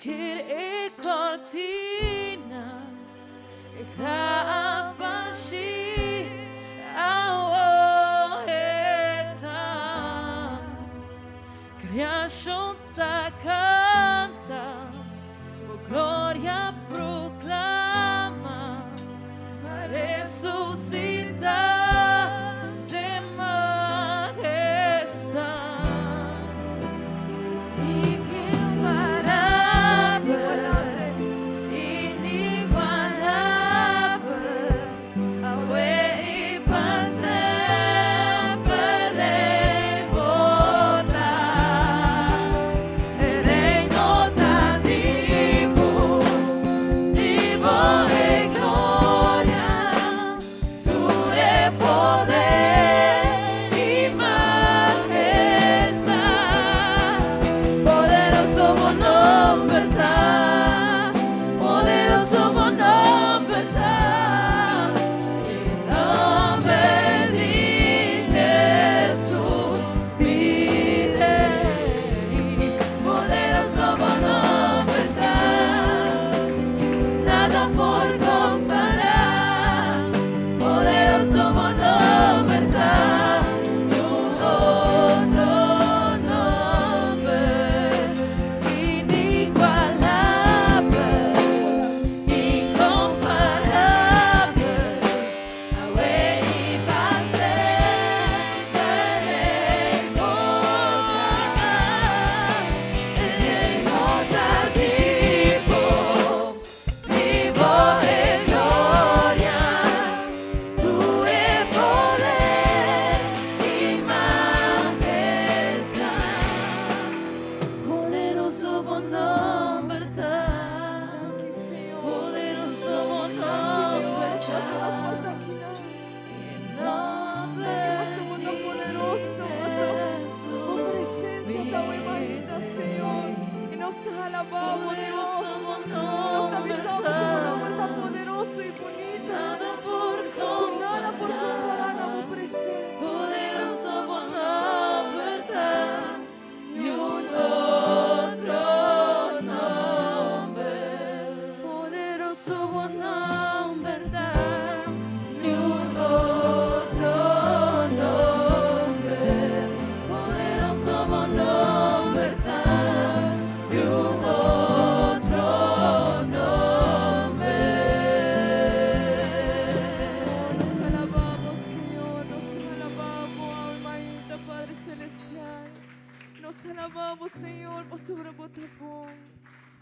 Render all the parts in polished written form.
che cortina e cravashi aoeta creation ta canta o gloria proclama a resucitar de majestad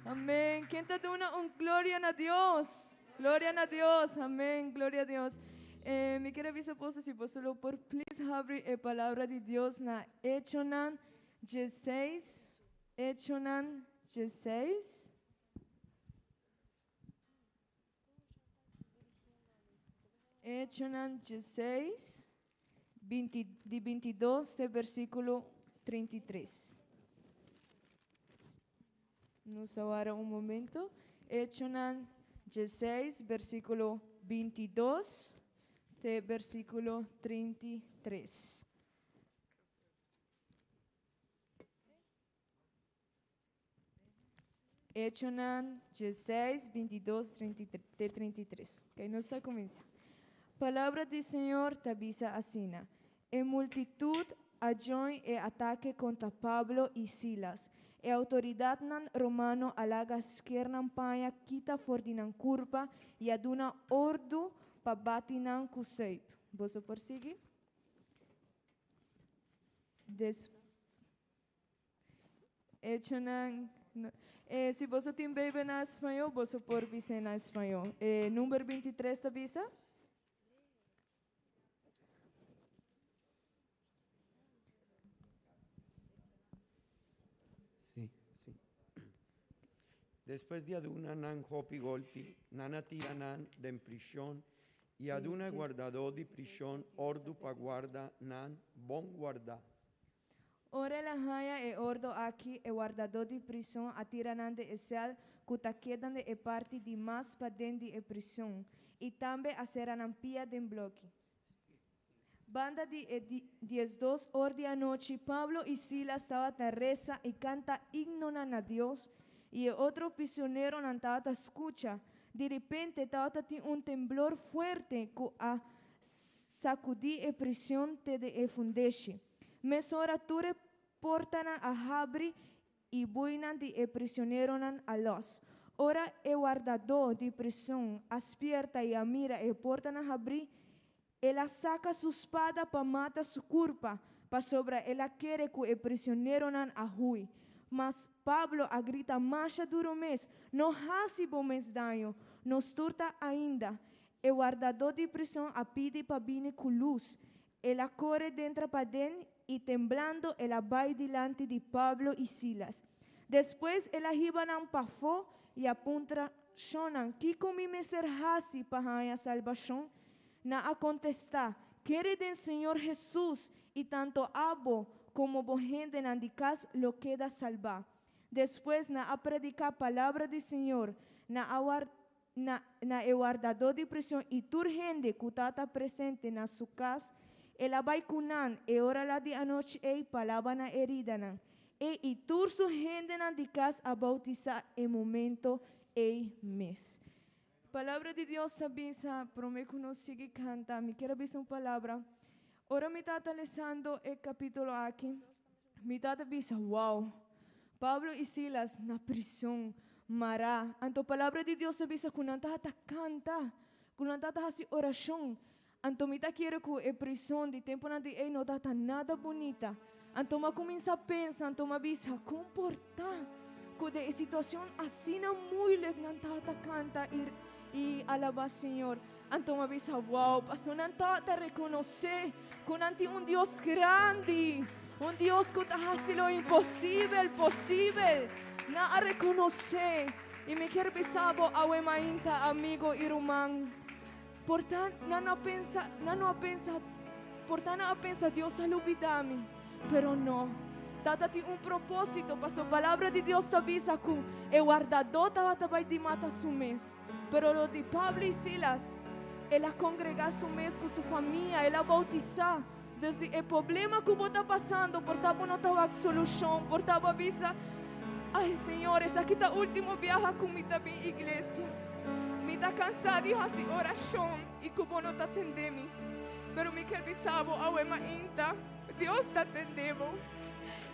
Amén. ¿Quién te da un gloria a Dios? Gloria a Dios. Amén. Gloria a Dios. Mi querida vice-esposa, si vos solo por please abrir la palabra de Dios na Echonan 16. Echonan 16. Echonan 16, de 22 de versículo 33. Nos aguarda un momento. Echonan 16, versículo 22 de versículo 33. Echonan 16, 22 de 33. Ok, nos comienza. Palabra del Señor te avisa asina. En multitud ajoin e ataque contra Pablo y Silas. E autoridad nan romano alaga skiernan paia kita fordinan curpa y aduna ordu pa batinan kuseip. Vos persegui? Si vos tem bebê na espanhol, vos por dizer na espanhol. Número 23 da visa? Sí. Después de aduna nan hopi golfi, nana tiranan de prisión, y aduna guardado de prisión, ordu pa guarda nan bon guarda. Ora la haya e ordo aqui e guardador de prisão atiranan de esel cuta quedan de e parte de mais pa dentro de e prisão e também a seranan pia de bloque. Banda de 12 horas de noche, Pablo y Silas estaban a reza y canta himno a Dios y el otro prisionero estaba escucha. De repente estaba un temblor fuerte que a sacudí a prisión de fundeshi. Mesora ture portana a abrir e buinan de prisioneiro a los. Ora e guardador de prisão aspierta e a mira e porta na abrir, ela saca sua espada para matar sua culpa, para sobra ela quer que o prisioneiro não arrui. Mas Pablo a grita mais duro mês, não hace bom mês danho, não turta ainda. E guardador de prisão a pide para vir com luz. Ela corre dentro para dentro e temblando ela vai delante de Pablo e Silas. Depois ela riba não pafó e apunta chonan, que comi ser hasi para a salvação? Na a contestar, quere del Senhor Jesus e tanto abo como bo gente na dicas lo queda salvar. Depois na a predicar a palavra do Senhor, na e guardador de prisão e tur gente que está presente na sua casa, ela vai cunan e ora lá de anoche e palavra na herida nan. E tur su gente na dicas a bautizar em momento e mês. Palavra de Deus avisa, prometo não sigue canta, me quero avisar uma palavra. Ora me está lendo o capítulo aqui, me está avisa, wow, Pablo e Silas na prisão, mará. Então palavra de Deus avisa que não está canta, que não está assim oração. Então me está quero que a prisão de tempo não está nada bonita. Então eu começo a pensar, então me avisa, comportar que de situação assim não muito não está canta e alabar Senhor. Então me avisa, wow, pastor não está reconhecer que não tem Deus grande, Deus que está fazendo o impossível, possível, não a reconhecer. E me quero avisar ao emainta, amigo e irmão, portanto, não pensa, Deus olvidar-me, pero não. Tata-te propósito, pastor, palavra de Deus te avisa que o guardador vai de matar su mês. Pero lo de Pablo e Silas, ela congregar su mês com sua família, ela bautizar. Desde o problema que você está passando, portanto não estava a solução, portanto avisa, ai Senhor, esse aqui está o último viaje comigo na igreja. Me está cansado de fazer oração e que você não está atendendo. Pero me quero avisar ao ainda, Deus está atendendo.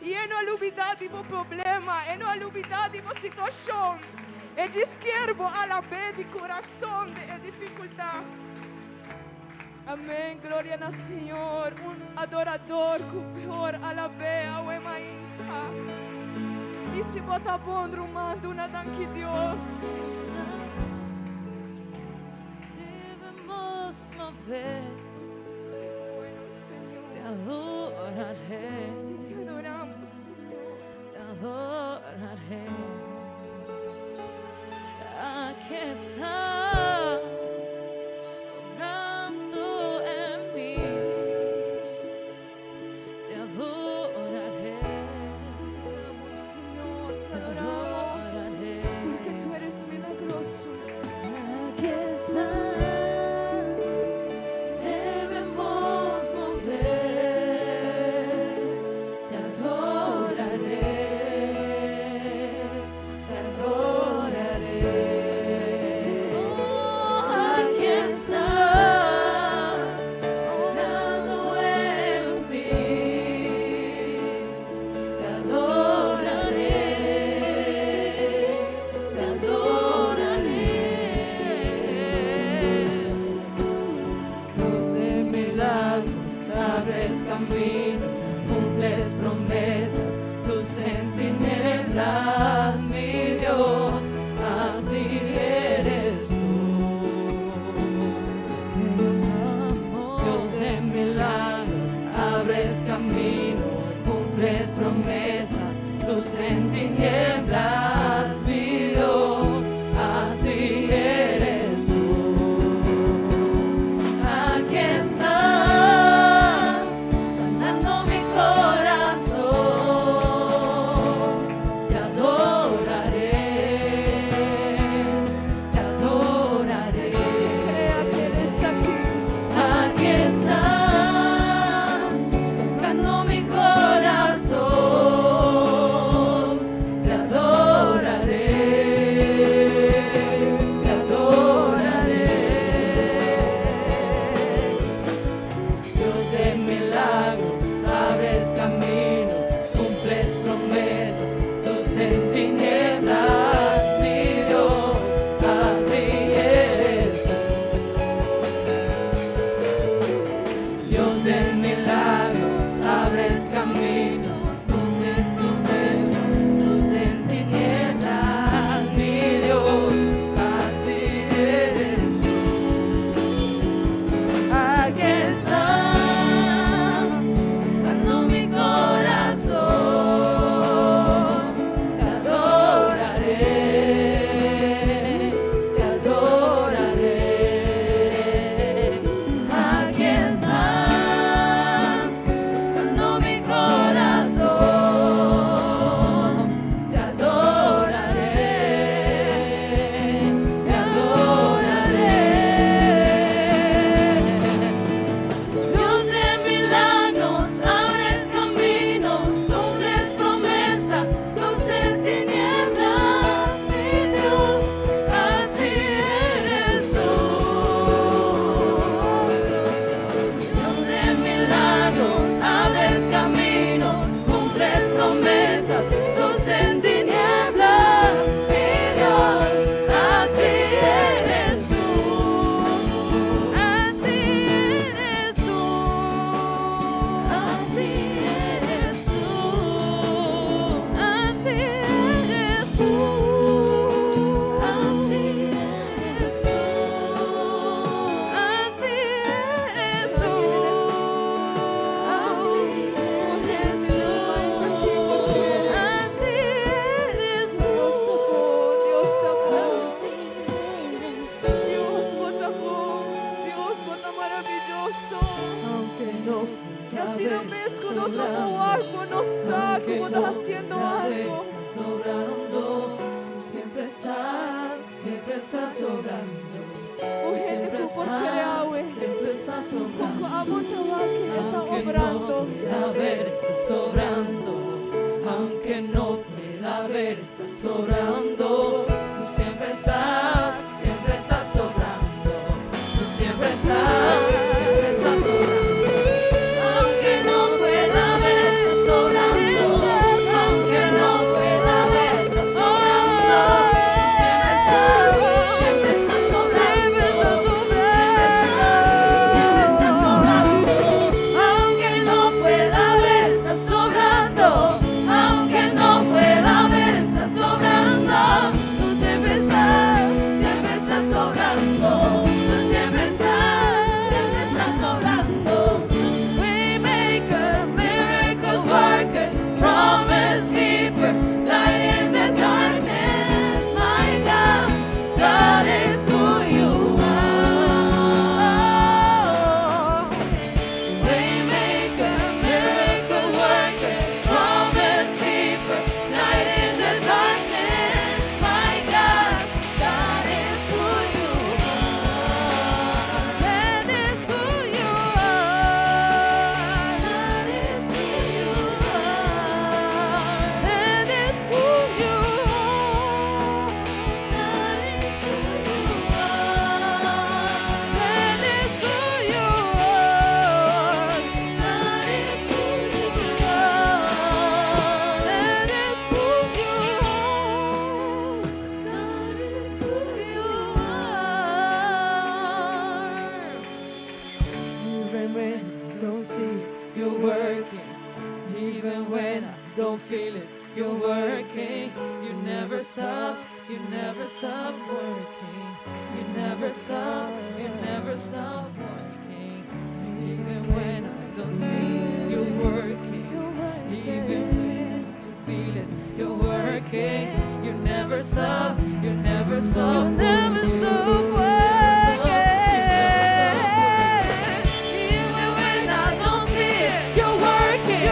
E não olvidar de problema, não olvidar de situação. E desquerbo a la vez de coração de dificuldade. Amém, glória ao Senhor. Adorador que pior a la vez ao emainta. E se bota bom, rumando na danque Deus. Debemos mover, te adoraré, Te adoramos, Senhor. te adoraré. Aquí estás, obrando en mí, te adoraré, Senhor, te te adoramos, adoraré. porque Tu eres milagroso. Aquí estás, debemos mover, te adoraré, te adoraré. Oh, aquí estás, obrando en mí, te adoraré, te adoraré. Luz de milagros, abres caminos, cumples promesas, luz en tinieblas, mi Dios, así eres tú. Te amo. Dios de milagros, abres caminos, cumples promesas, luz en tinieblas, mi Dios, así eres tú. Aquí estás, sanando mi corazón, te adoraré, te adoraré. Crea que Él está aquí. Aquí estás, tocando mi corazón, te adoraré, sa cómo estás haciendo algo. Estás sobrando, tú siempre estás sobrando. Urgente Siempre por Yahweh. siempre estás sobrando. Poco amo trabajo que está Aunque obrando. no pueda ver, estás sobrando. Aunque no pueda ver, estás sobrando. Tú siempre estás sobrando. Tú siempre estás sobrando. Aunque no pueda ver, estás sobrando. Aunque no pueda ver, estás sobrando. Tú siempre estás sobrando. Siempre estás sobrando. Aunque no pueda ver, estás sobrando. Aunque no pueda ver, estás sobrando. Tú siempre estás sobrando. Tú siempre estás sobrando. Waymaker, miracles worker, promise keeper, light in the darkness, my God, that is who you are. Waymaker, miracle worker, promise keeper, light in the darkness, my God, that is who you are. That is who you are. That is who you are. That is who you are. That is who you are. That is who you are. That is who you are. That is who you are. That is who you are. Even when I don't see you working, even when I don't feel it, you're working. You never stop working. You never stop working. Even when I don't see you working, even when I don't feel it, you're working. You never stop working. You never stop working. Even when I don't see it, you're working.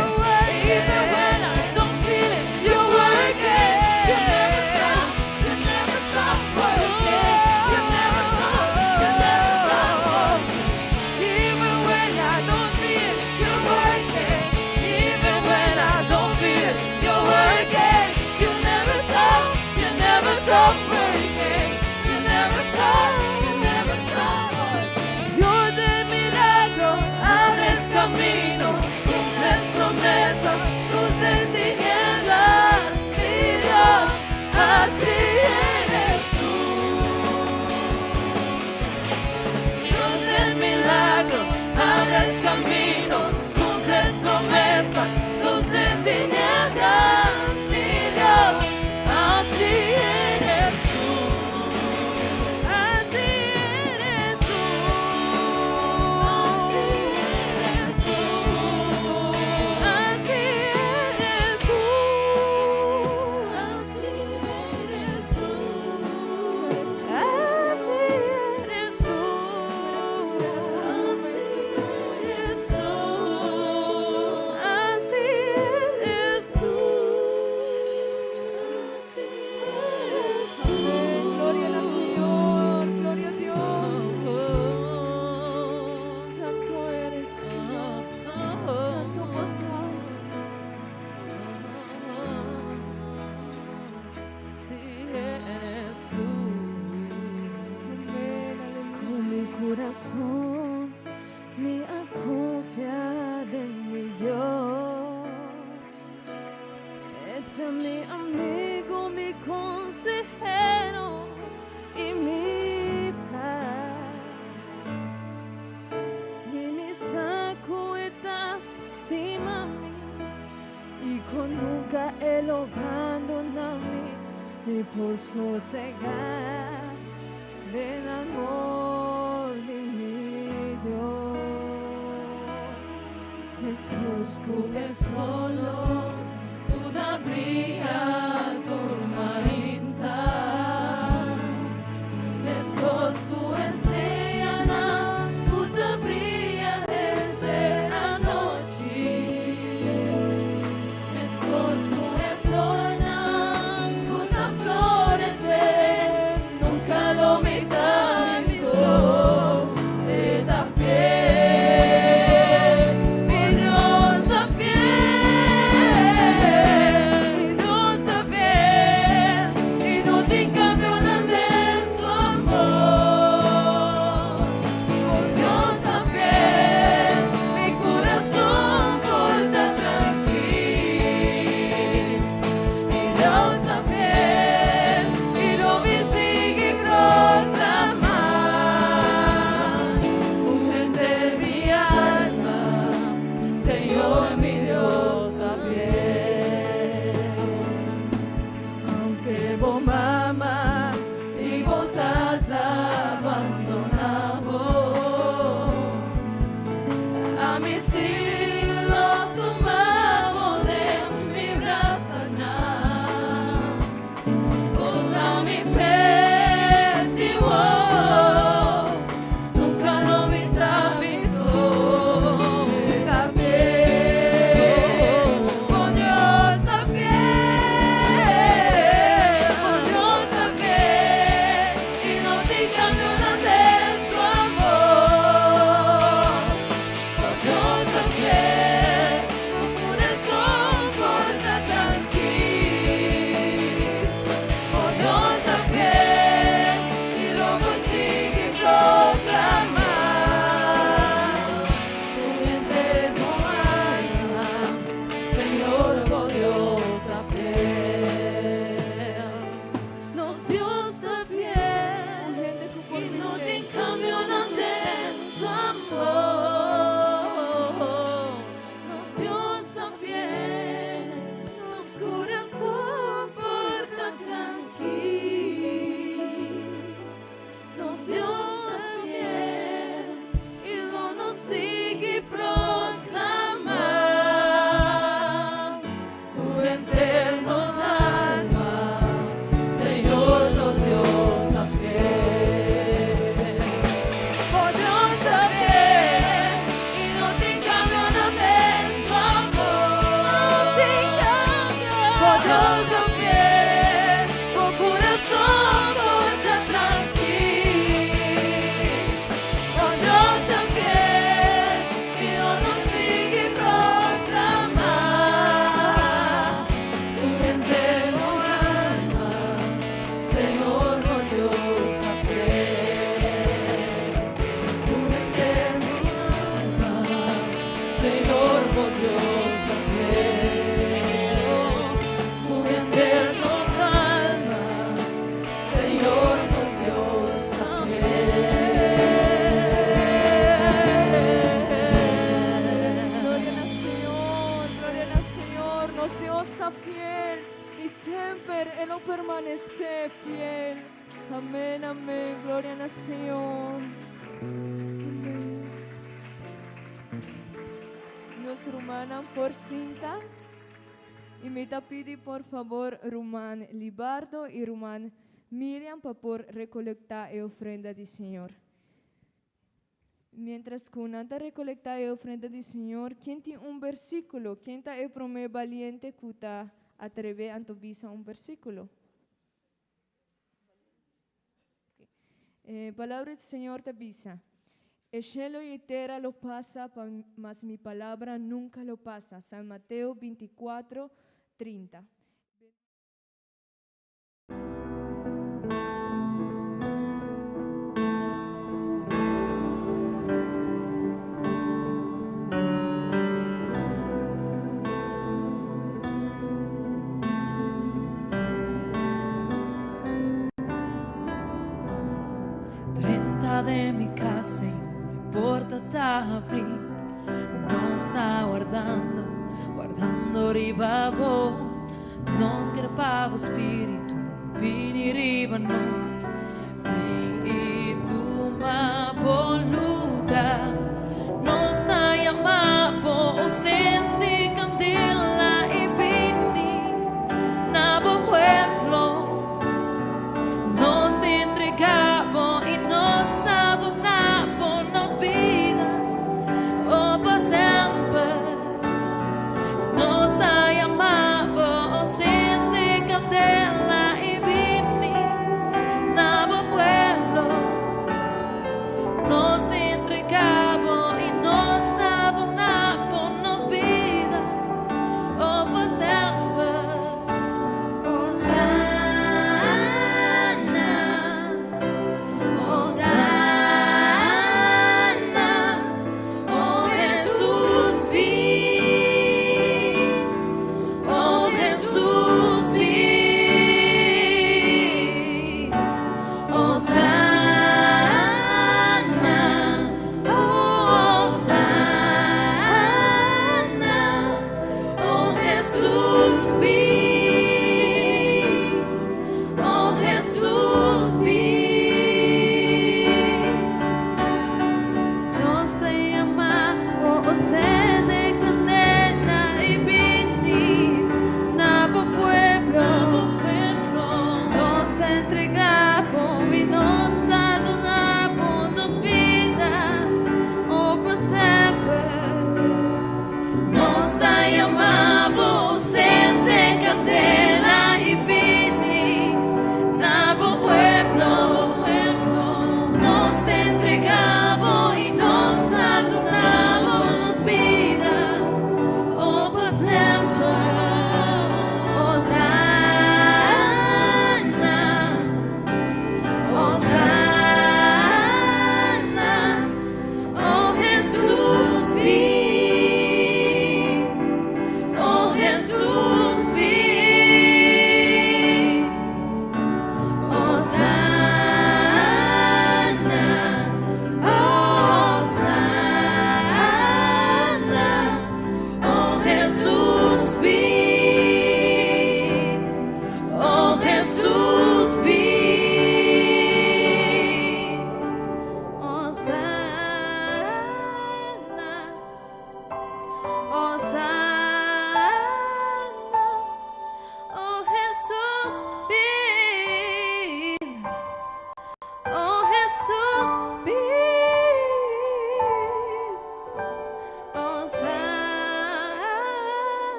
Even when I don't feel it, you're working. You never stop working. You never stop working. Even when I don't see it, you're working. Even when I don't feel it, you're working. You never stop working. You never stop working. Dios de milagros, abres camino, cumples promesas, tus tinieblas, mi Dios, así eres tú. Dios del milagro, abres caminos, cumples promesas, tus tinieblas, mi Dios, así eres tú. Así eres tú. Así eres tú. Así eres tú. Así eres tú. Así eres tú. Así eres tú. Así eres tú. Así eres tú. Gloria al Señor, gloria a Dios. Santo eres, Santo mortal. Con mi corazón, mi confiada en mi Dios. Este es mi amigo, mi consejero y mi paz. Y mi saco está encima de mí, y con nunca él lo abandona a mí, ni por sosegar del amor de mi Dios. Escusco é solo, toda brilha tormenta. Escusco estrella na puta brilha entre a noite. Deus está fiel e sempre Ele permanece fiel. Amém, amém. Glória ao Senhor. Amém. Nos rumanan por cinta. E me pedi, por favor, Roman Libardo e Roman Miriam para por recolectar a ofrenda do Senhor. Mientras que una recolecta a ofrenda do Senhor, quem tem versículo? Quem está é promê valiente que está atreve a visa versículo? Palavra do Senhor te avisa. El cielo y tierra lo pasa, mas mi palabra nunca lo pasa. San Mateo 24:30. De mi casa y una puerta a abrir, nos está guardando ribabo, nos crepavo spirito, vini ribanos, e tu ma buon lugar, nos está llamando, sendi candela y vini, nabo pueblo, nos entregamos y nos adornamos vida, oh por siempre, nos está llamando, enciende candela y vini, nabo pueblo,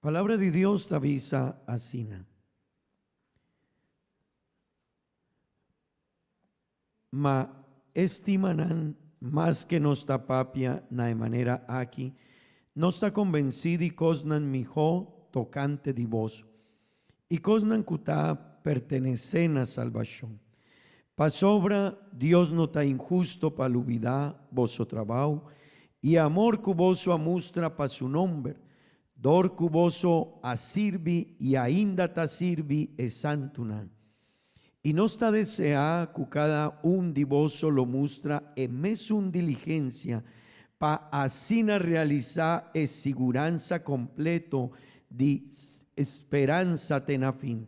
Palabra de Dios t'avisa asina. Ma estimanan más que nosta papia na de manera aquí, nosta convencidi cosnan mijo tocante di vos, y cosnan cuta pertenecen a salvación. Pa sobra Dios no ta injusto pa lubidá vosso trabajo, y amor cuboso amustra pa su nombre, dor cuboso a sirvi y ainda ta sirvi e santunan. Y no está desea que cada un divoso lo mustra en mesun diligencia pa asina realizar es siguranza completo di esperanza tena fin.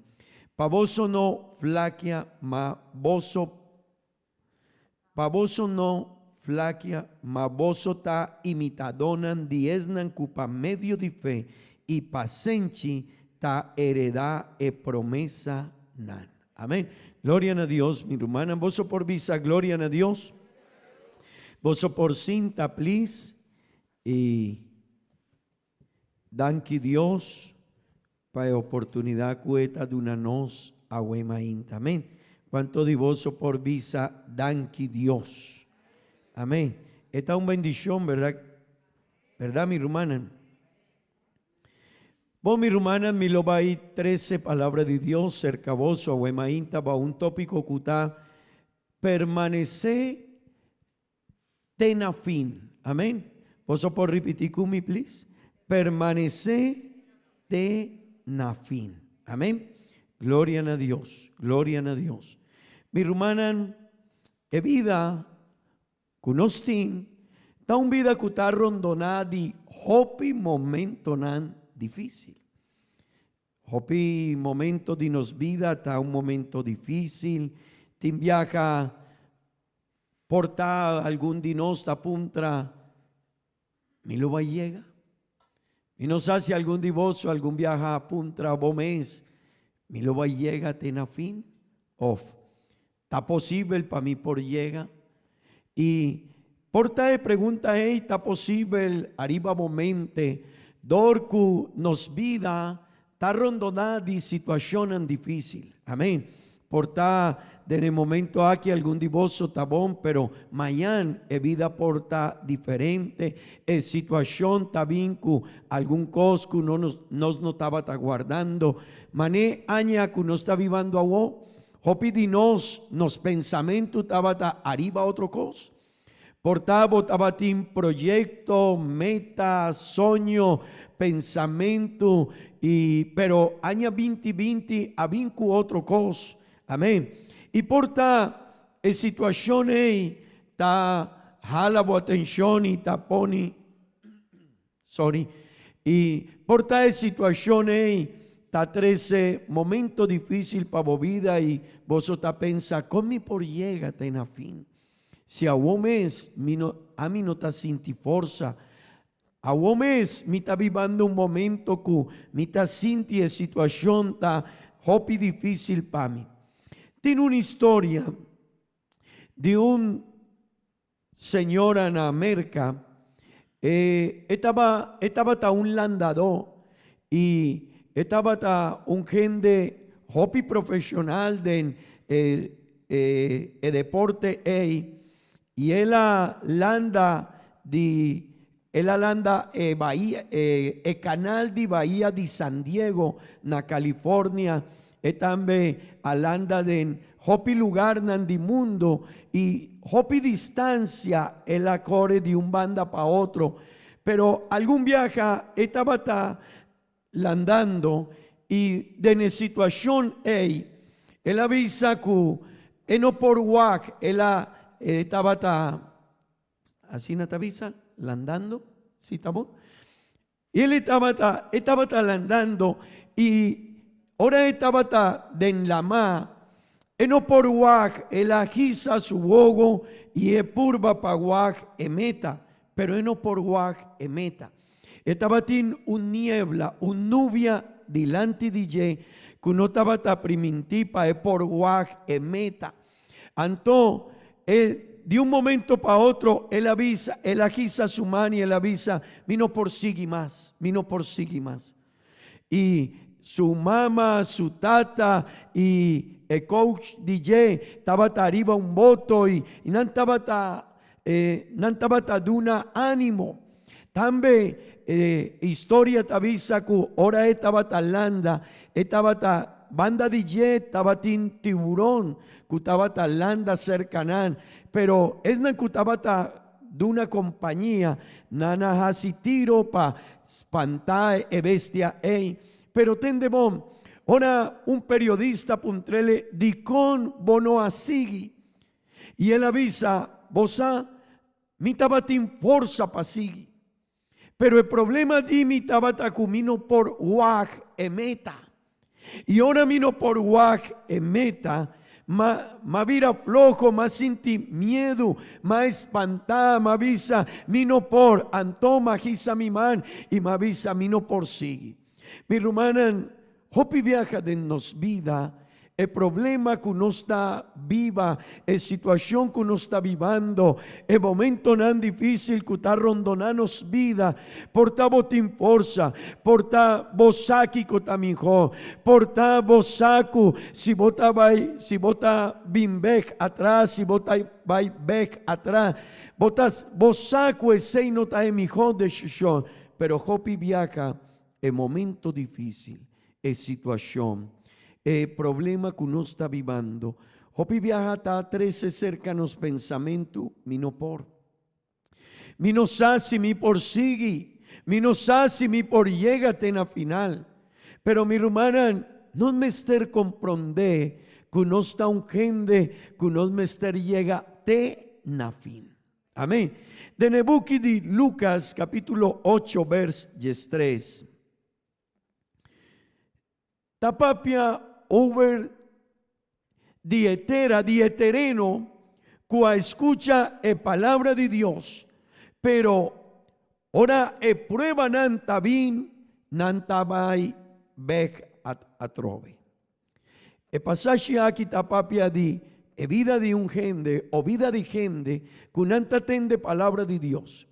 Pa voso no flaquia ma voso ta imitadonan diesnan cupa medio di fe y pasenchi ta heredad e promesa nan. Amén. Gloria a Dios, mi hermana. Voso por visa, gloria a Dios. Voso por cinta, please. Y danki Dios para oportunidad cueta de una nos ahuemainta. Amén. Cuanto de voso por visa, danki Dios. Amén. Esta es una bendición, ¿verdad? ¿Verdad, mi hermana? Vos, mi hermana, mi lo va a ir 13 palabras de Dios cerca vos, o ahuemainta, va un tópico cutá, permanece tena fin. Amén. Vos por repetir conmigo, please. Permanece tena fin. Amén. Gloria a Dios, gloria a Dios. Mi hermana, e vida, cunostin, ta un vida cutá rondonada di hopi momento nan difícil. Hopi momento di nos vida está un momento difícil. Tin viaja porta algún di nos ta puntra mi lo va llega. Y nos hace algún divoso, algún viaja puntra bomés mi lo va llega tena fin of. Está posible para mí por llega. Y porta pregunta está posible arriba momente dorku nos vida ta rondonada di situación difícil. Amén. Porta en el momento aquí algún divoso tabón, pero mañana es vida porta diferente, es situación tabinku algún cosco no nos notaba ta guardando, mané aña que no está vivando a vos, hopi di nos pensamiento taba ta arriba otro cos. Portavo tabatín proyecto, meta, sueño, pensamiento, pero año 2020 a vinku otro cos. Amén. Y porta situación ta jala bo atención y ta poni. Sorry. Y porta situación ta 13 momento difícil para vos vida y vos ta pensa, ¿cómo por llega tena fin? Si a un mes a mí no está sinti forza, a un mes me está viviendo un momento que me está sinti situación ta hopi difícil para mí. Tiene una historia de un señor en América, estaba ta un landador y estaba ta un gente hopi profesional de deporte y él landa Bahía, canal de Bahía de San Diego, na California, también alanda de hopi lugar nan di mundo y hopi distancia el acore de un banda para otro, pero algún viaja estaba ta landando y de la situación él avisa que no por guac él estaba así na avisa landando, ¿sí estamos? Y él estaba landando y ahora estaba en la ma, no por guac, él agisa su bogo y es purba pa guac emeta, pero no por guac emeta. Estaba tin un niebla, un nubia delante de je, que no estaba ta primintipa es por guac emeta. Anto, de un momento para otro, él avisa, él agisa su mano y él avisa, mi no persigue más. y su mamá, su tata y el coach DJ estaba arriba un voto y no estaba duna ánimo. También historia tabisa que ora estaba talanda, estaba banda DJ, estaba tiburón, que estaba talanda cercanan, pero es na que estaba de una compañía, nana hasi tiro pa espantar e bestia pero tendebom, ora un periodista puntrele dicon bono asigi, y él avisa, bosa, mi tabatin forza pasigi, pero el problema di mi tabata cumino por wag emeta, y ahora mino por wag emeta, ma vira flojo, ma sinti miedo, ma espantada, ma visa, mino por antoma, gisa mi man, y ma visa, mino por sigui. Mi hermana, hopi viaja de nos vida, el problema que uno está viva, la situación que uno está vivando, el momento tan difícil que está rondonanos vida, porta botín forza, porta bosaki kotamijo, porta bosaku, si bota bimbek atrás, si bota bek atrás, botas bosaku ese no ta emijo de shishon, pero hopi viaja el momento difícil, la situación, el problema que uno está viviendo. Hopi viaja hasta 13 cercanos pensamientos, mi no por. Mi no sasi, mi por sigui, mi no sasi, mi por llegate na final. Pero mi hermana, no me ester comprende que uno está un gente, que uno me ester llega te na fin. Amén. De Nebuki de Lucas capítulo 8 vers 3. Tapapia over dietera, dietereno, cua escucha palabra de Dios, pero ora prueba nantabin, nantabai bek atrove. El pasaje aquí tapapia di vida de un gente o vida de gente que nanta tende palabra de Dios.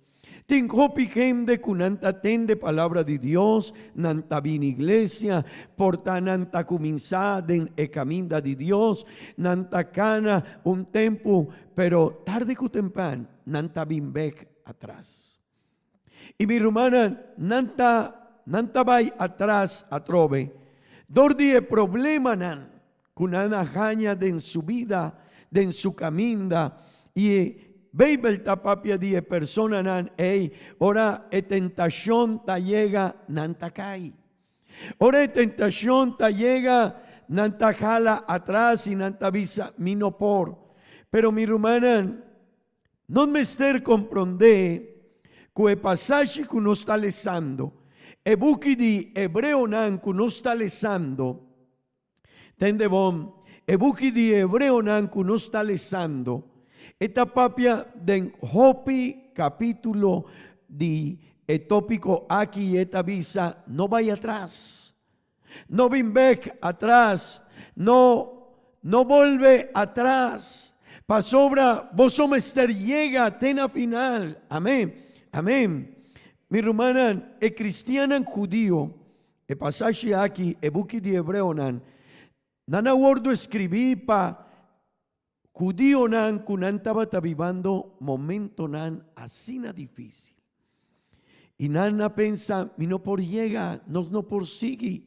Tinhopi gente kunanta tende palabra de Dios, nanta bin iglesia, porta nanta comienza den e caminda de Dios, nanta cana un tempo, pero tarde que temprano, nanta bin bek atrás. Y mi hermana, nanta vai atrás atrove, dordi e problema nan, kunana jaña den su vida, den su caminda, y Beibel tapapia die persona nan ora tentación ta llega nantakai. Ora tentación ta llega nantajala atrás y nantavisa mino por. Pero mi hermana, no me ester comprende que el pasaje que uno está leyendo, el buki di hebreo nan que uno está leyendo, tende bom, el buki di hebreo nan que uno está leyendo, esta papia den Hopi capítulo de tópico aquí esta visa no vaya atrás, no vimbek atrás, no vuelve atrás, pasobra vos mester llega tena final, amén, amén. Mi hermana, el cristiano judío, el pasaje aquí, el buki de hebreo nan, nana wordo escribí pa judío nan kunan estaba vivando momento nan así na difícil. Y nana pensa, mi no por llega, no por sigue.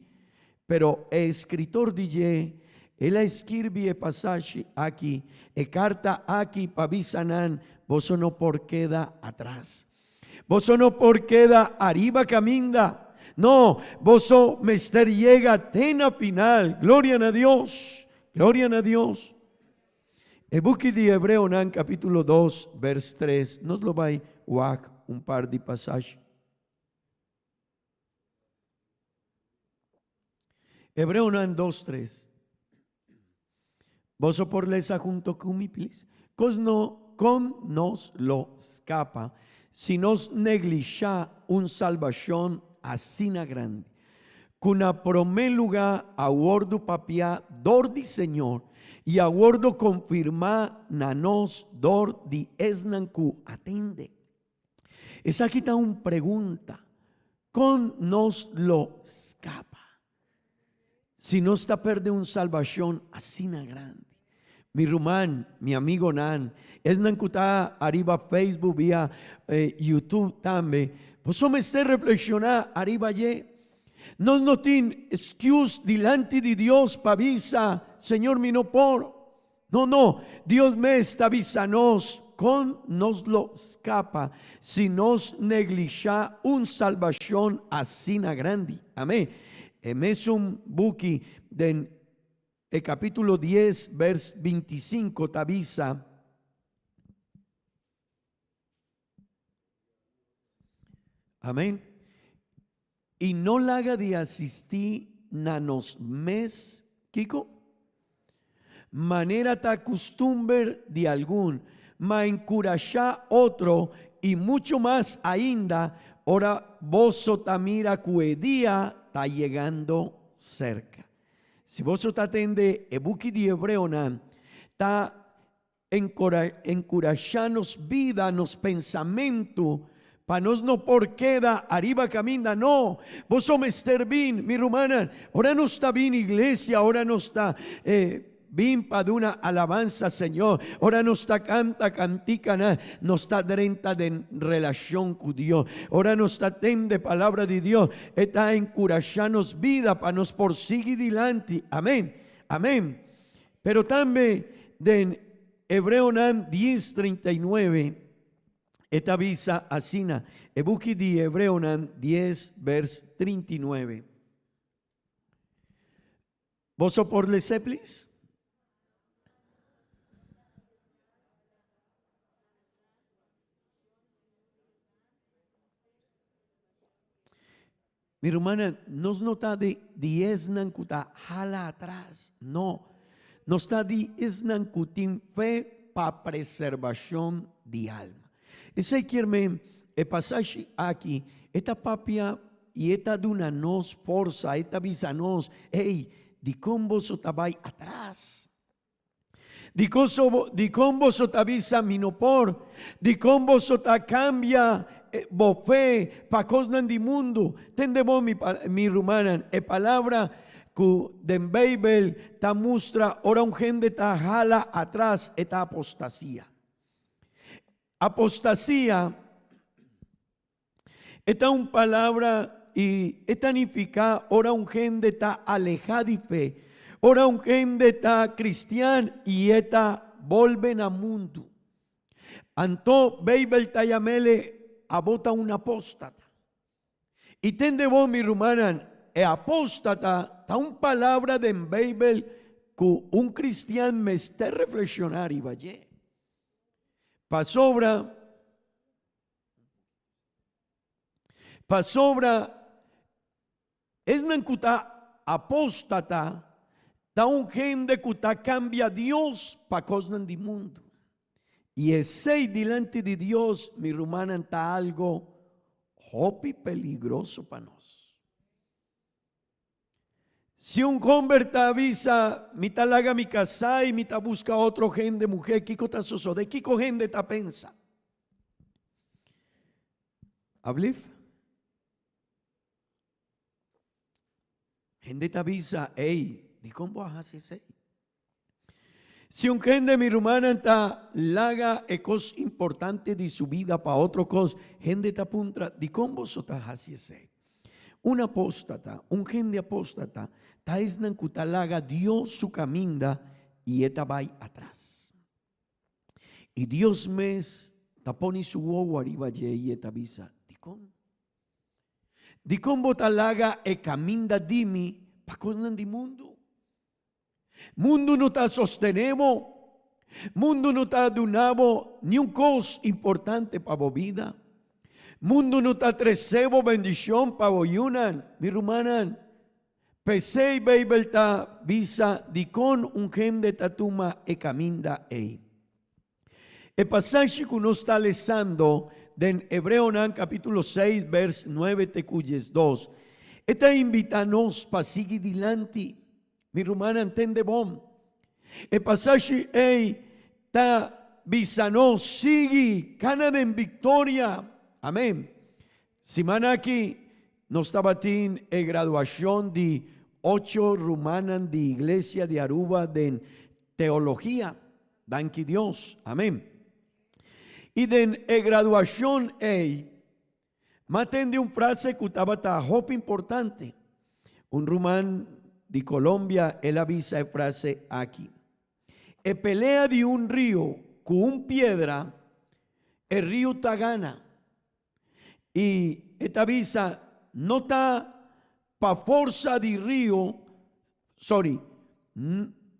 Pero el escritor DJ, él escribe el pasaje aquí, el carta aquí pa visanan, vos no por queda atrás. Vos no por queda arriba caminda. No, vos mester llega tena final. Gloria a Dios, gloria a Dios. El buki de Hebreo nan capítulo 2 vers 3 nos lo va a un par de pasajes. Hebreo nan 2:3. Vos por lesa junto con mi please. Con nos lo escapa si nos negligia un salvación así na grande. Cuna promé lugar a wordo papia dor di Señor. Y aguardo confirmar nanos dor di esnanku atende. Esa aquí está una pregunta. Con nos lo escapa. si no está perde un salvación así na grande. Mi rumán, mi amigo Nan, es nancuta arriba Facebook via YouTube también. Pues me esté reflexionar arriba ye. No tin excuse delante de Dios pavisa, Señor mi no por. No, Dios me está avisanos con nos lo escapa si nos negligia un salvación así na grande. Amén. Es un buki de el capítulo 10, vers 25, t'avisa. Amén. Y no la haga de asistir nanos mes, Kiko, manera ta costumbre de algún, ma encurachá otro, y mucho más ainda, ora vos tamira cuedía está llegando cerca. Si vos atende ebuki de Hebreona, está encurachanos vida, nos pensamiento, para nos no por queda arriba camina, no, vos me estar bien, mi rumana, ahora no está bien iglesia, ahora no está bien para una alabanza, Señor, ahora no está cantica, no está drenta de relación con Dios, ahora no está de palabra de Dios, está encurachanos vida para nos por seguir adelante, amén, amén. Pero también de Hebreonan 10:39, esta visa asina, ebuki di Hebreonan 10, vers 39. ¿Vos por lese, please? Mi hermana, nos nota de esnancuta jala atrás, no, nos está de esnancutin fe para preservación de alma. Ese quiere el pasaje aquí, esta papia y esta de una nos forza, esta visanos, hey, di con vos otabay atrás. Di con vos otavisa minopor, di con vos cambia bofe pa cosnan di mundo. Tendemos mi rumanan, e palabra que den Bible ta mustra ora un gente ta jala atrás esta apostasía. Apostasía, esta un palabra y esta significa ora un gente está alejada de fe, ora un gente está cristiano y esta volven a mundo. Anto Bible tayamele abota un apóstata. Y tende vos mi rumanan, apóstata, está un palabra de Bible que un cristiano me esté reflexionar y vaya. Pasobra, es nancuta apóstata, da un gente que cambia a Dios para cosas del mundo. Y ese delante de Dios, mi rumana, está algo hopi peligroso para nosotros. Si un converta avisa, mitad laga mi casa y mitad busca otro gente mujer, Kiko ta soso, de Kiko gente ta pensa. ¿Hablif? Gente ta avisa, hey, di cómo hace ese. Si un gente mi rumana ta laga e cos importante de su vida para otro cos, gente ta puntra, di cómo sota hace ese. Un apóstata, un gente apóstata, ta esnan kutalaga Dios su caminda y eta vai atrás. Y Dios mes taponi su ogo arriba y eta visa. Dicon botalaga e caminda dimi pa conan di mundo. Mundo no ta sostenemos, mundo no ta dunavo ni un cos importante pa vo vida. Mundo no ta trecebo bendición pa vo yunan, mi rumanan. Pesei beibelta visa dicon un gente tatuma e caminda ei. El pasaje que nos está leyendo en Hebreonan capítulo 6 vers 9 te cuyes 2. Esta invitanos para seguir adelante. Mi rumana entende bom. El pasaje ei ta visanos sigue cana en victoria. Amén. Semana aquí nos estaba en graduación de 8 rumanan de iglesia de Aruba de teología. Danke Dios. Amén. Y de graduación maten de un frase que estaba importante. Un rumán de Colombia, él avisa la frase aquí. E pelea de un río con un piedra, el río está gana. Y esta avisa no está pa forza de río,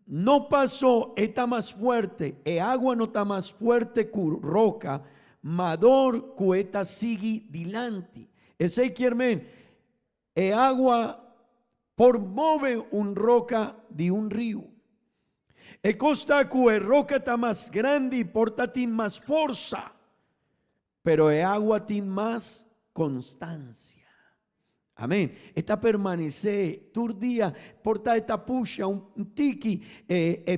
no pasó, está más fuerte, el agua no está más fuerte que roca, mador que esta sigue dilante. Ese quiere, el agua por move un roca de un río. E costa que el roca está más grande y porta tiene más fuerza, pero el agua tiene más constancia. Amén. Esta permanece turdía, porta esta puxa un tiki,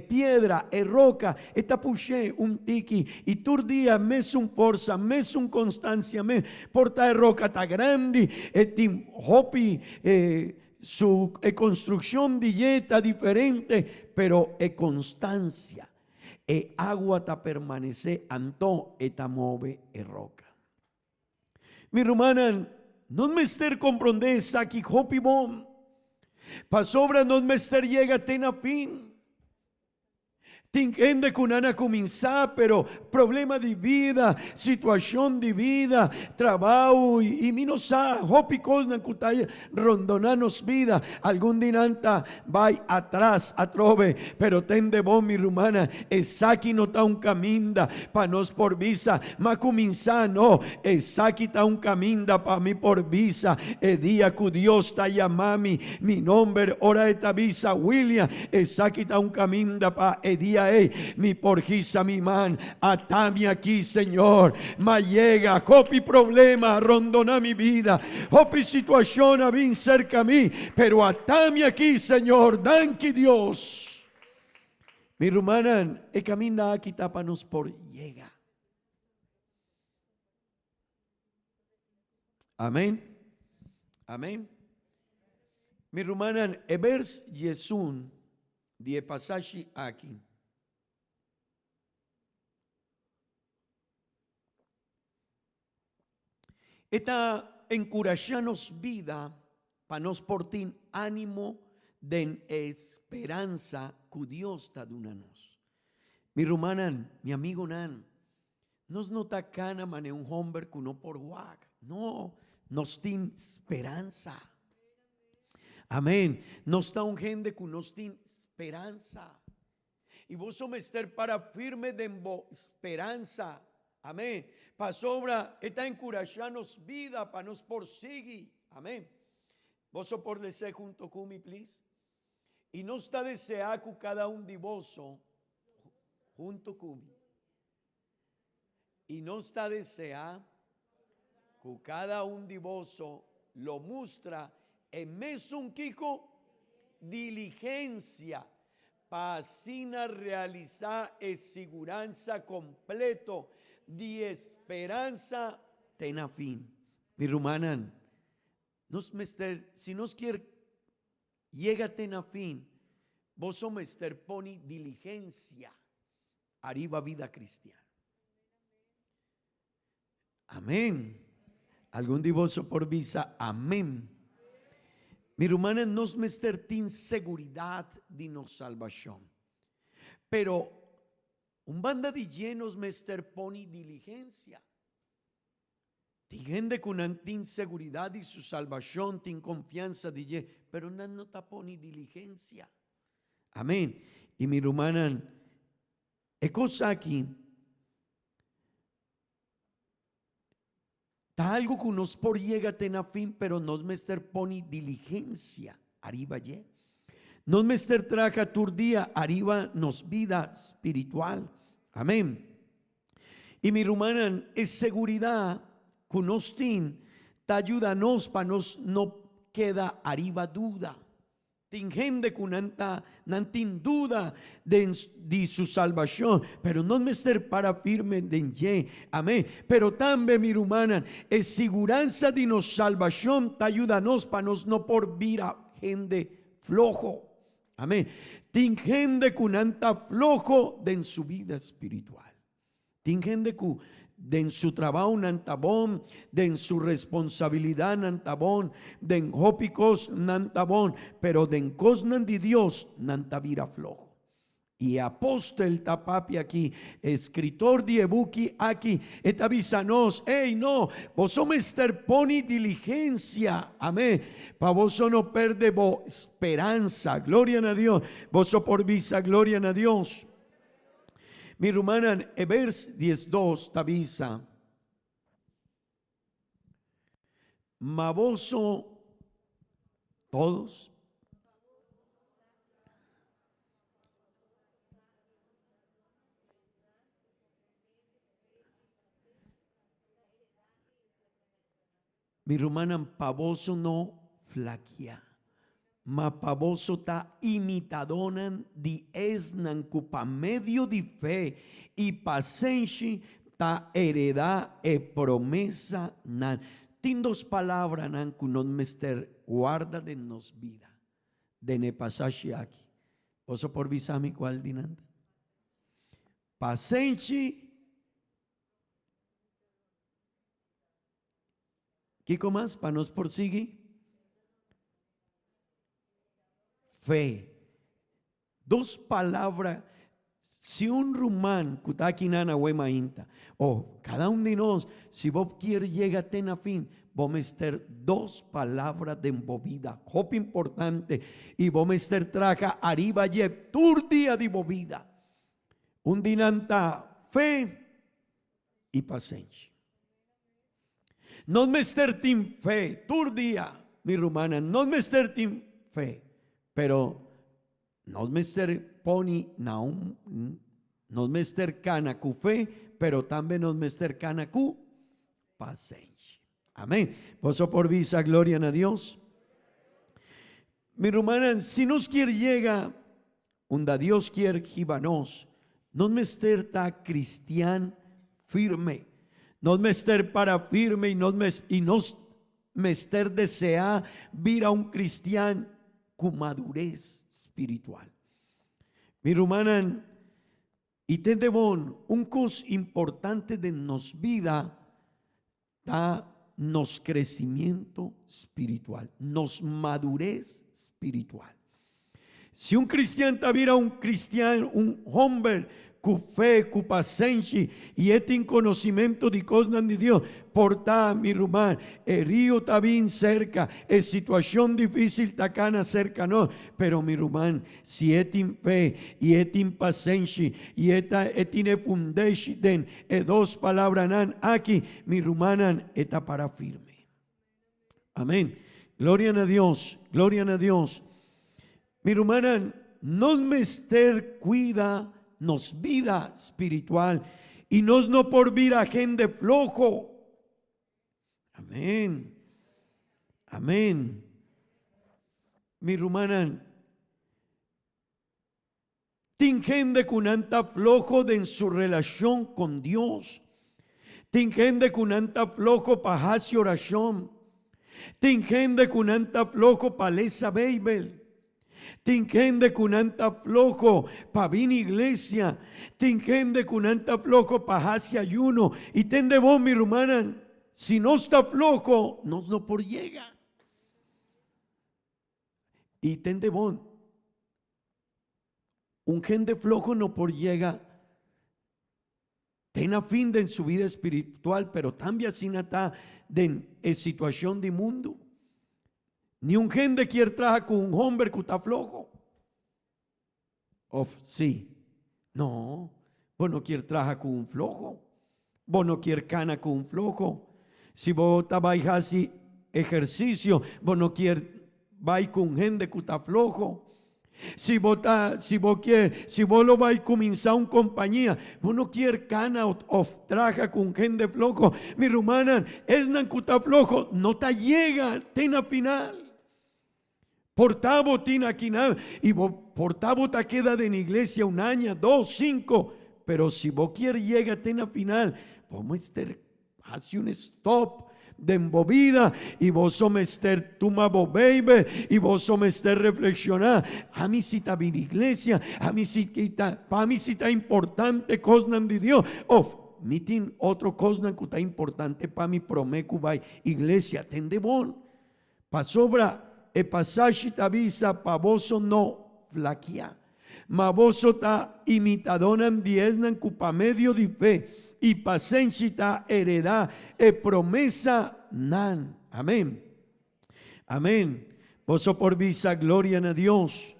piedra, roca, esta puxe un tiki, y turdía mes un forza, mes un constancia, mes porta roca ta grande, tim hopi, su construcción dieta diferente, pero constancia, agua ta permanece, anto esta move roca. Mi rumana, no me ester comprender saki hopi bom. Pasobra no me ester llega tena fin. Tinkende kunana comenzar, pero problema de vida, situación de vida, trabajo y minosa, hopi cosna kutaya rondonanos vida. Algún dinanta va atrás, atrove, pero tende bom mi rumana, esaki no ta un caminda pa nos por visa, ma comenzar no, esaki ta un caminda pa mi por visa, día que Dios ta llamami, mi nombre, hora esta visa, William, esaki ta un caminda pa día. Mi porjisa, mi man, atame aquí, Señor. Ma llega, copi problema, rondona mi vida, copi situación a bien cerca a mí, pero atame aquí, Señor. Danke Dios. Mi rumana, camina aquí, tápanos por llega. Amén. Amén. Mi rumana, vers Yesun, die pasaje aquí. Esta encurajanos vida para nos portin ánimo de esperanza que Dios está dándonos. Mi rumanan, mi amigo nan, nos nota cana mane un hombre que no por guac, no, nos tiene esperanza. Amén. Nos está un gente que nos tiene esperanza. Y vos somos estar para firme de esperanza. Amén. Para sobra está encurajanos vida para nos porsigue. Amén. Vos por deseo junto con mi please. Y no está deseado que cada un de vos junto con mi. Y no está deseado que cada un de vos lo muestra en mes un kiko diligencia para así realizar seguranza completo de esperanza tena fin. Mi rumanan, si nos quiere llega tena fin, vos somos mester poni diligencia arriba vida cristiana. Amén. Algún de vos por visa, amén. Mi rumana nos mester tin seguridad de nos salvación. Pero un banda de llenos mester poni diligencia. Ti gente con tin seguridad de su salvación, tin confianza de ye, pero no ta poni diligencia. Amén. Y mi rumana, es cosa aquí. Ta algo que nos por llega a fin, pero nos mester poni diligencia arriba ye. Nos mester traja turdía arriba nos vida espiritual. Amén. Y mi rumana es seguridad que nos tin, ta ayudanos para nos no queda arriba duda. Tin gente que no tin duda de su salvación, pero no me ser para firme de ye. Amén. Pero también mi rumana es seguranza de nos salvación, te ayudanos para nos no por vir a gente flojo. Amén. Tin gente kunanta flojo de en su vida espiritual. Tin gente ku de en su trabajo nantabón, de en su responsabilidad nantabón, de en hópicos nantabón, pero de en cosnan de Dios nantabira flojo. Y apóstol tapapi aquí, escritor de ebuki aquí, etavisanos, no, vos mester poni diligencia, amén, pa vos no perde vos esperanza, gloria a Dios, vos por visa, gloria a Dios. Mi hermana, vers 12 tabisa, maboso todos. Mi hermana, pavoso no flaquea, ma pavoso ta imitadonan di esnan cupa medio di fe y pasenshi ta heredad e promesa nan. Tindos palabras nan kunon mester guarda de nos vida. De ne pasashi aquí. Oso por visami cual dinanta. Pasenshi. ¿Qué más? Para nos prosigue. Fe. Dos palabras. Si un rumán, kutaki nana wemainta, o cada uno de nos, si vos quieres llegar a fin, vos meter dos palabras de embobida, hop importante, y vos meter traja arriba yep, turdia de movida. Un dinanta fe y paciencia. No mester tim fe, turdia, mi rumana, no mester tim fe, pero no mester poni naum, no mester cana cu fe, pero también no mester cana cu paciencia. Amén. Vos por visa, gloria a Dios. Mi rumana, si nos quiere llega, unda Dios quiere gibanos, no mester ta cristian firme. No mester para firme y no mester desea vir a un cristiano con madurez espiritual. Mi hermana, y tendemos un cos importante de nos vida, da nos crecimiento espiritual, nos madurez espiritual. Si un cristiano viera un cristiano, un hombre, cu fe, cu paciencia y este conocimiento de cosas de Dios, porta mi rumán, el río está bien cerca, es situación difícil tacana cerca, no, pero mi rumán, si este fe y este paciencia y este tiene foundation, den, dos palabras nan aquí, mi rumán está para firme. Amén. Gloria a Dios, gloria a Dios. Mi rumán, no mester cuida nos vida espiritual y nos no por vida gente flojo. Amén. Amén. Mi rumana, tin gente kunanta flojo de en su relación con Dios. Tin gente kunanta flojo para hacer oración. Tin gente kunanta flojo para leer la Biblia. Tin gente kunanta flojo para vir iglesia. Tin gente kunanta flojo para hacer ayuno. Y ten de vos, mi hermana, si no está flojo, no por llega. Y ten de vos, un gente flojo no por llega. Ten a fin de en su vida espiritual, pero también sin ata de en situación de mundo. Ni un gente quiere trabajar con un hombre que está flojo. Sí. No. Vos no quieres trabajar con un flojo. Vos no quieres cana con un flojo. Si vos vais a hacer ejercicio, vos no quieres vais con gente que está flojo. Si vos lo vais a comenzar una compañía, vos no quieres cana o trabaja con gente flojo. Mi hermana, es nan que está flojo, no te llega, ten a final. Portavo tiene aquí nada y portavo te queda de la iglesia un año, 2, 5, pero si vos quieres llegar a final, vamos a hacer un stop, de embobida y vos somester tumabo baby y vos somester reflexionar. A mí si está bien iglesia, a mí si está importante cosas de Dios. Oh, mitin otro cosa que está importante para mi promecu by iglesia. Tende bon. Pasobra e pasaje avisa pa vos no flaquia. Ma vos ta imitadona en dieznan cupa medio de fe. Y paciencia heredad e promesa nan. Amén. Amén. Vos por visa gloria a Dios.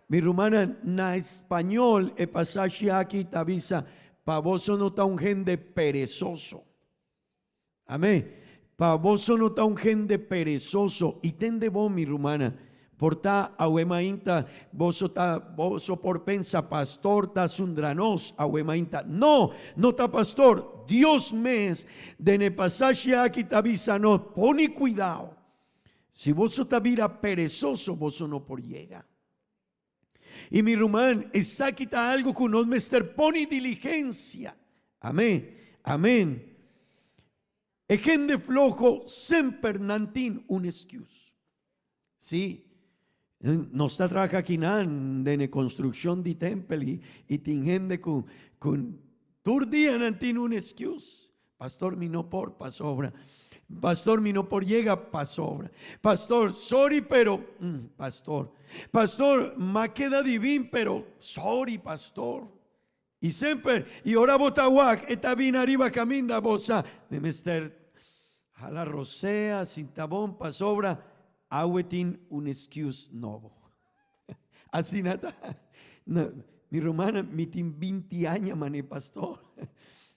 Mi rumana na español e pasaje aquí te avisa pa vos no está un gente perezoso. Amén. Pa vos no está un gente perezoso. Y tende vos mi rumana. Porta ahuemainta, vos por pensa pastor ta sundranos ahuemainta. No ta pastor. Dios mes de ne pasaje aquí te avisa no. Pone cuidado. Si vos ta vira perezoso, vos no por llega. Y mi rumán, esa quita algo que uno mester pone diligencia. Amén. Amén. E gente flojo sempre nantin un excuse. Sí. No está trabaja aquí nada de construcción de templo y tiene gente con tur día nantin un excuse. Pastor, mi no por pasobra. Pastor, mi no por llega pasobra. Pastor, sorry, pero Pastor, ma queda divin, pero sorry, pastor. Y siempre, y ahora botahuac, está bien arriba caminda bosa. Mester a la rosea, sin tabón, pasobra. Awetin un excuse novo. Así nada. No, mi romana, mi tin 20 años, mané pastor.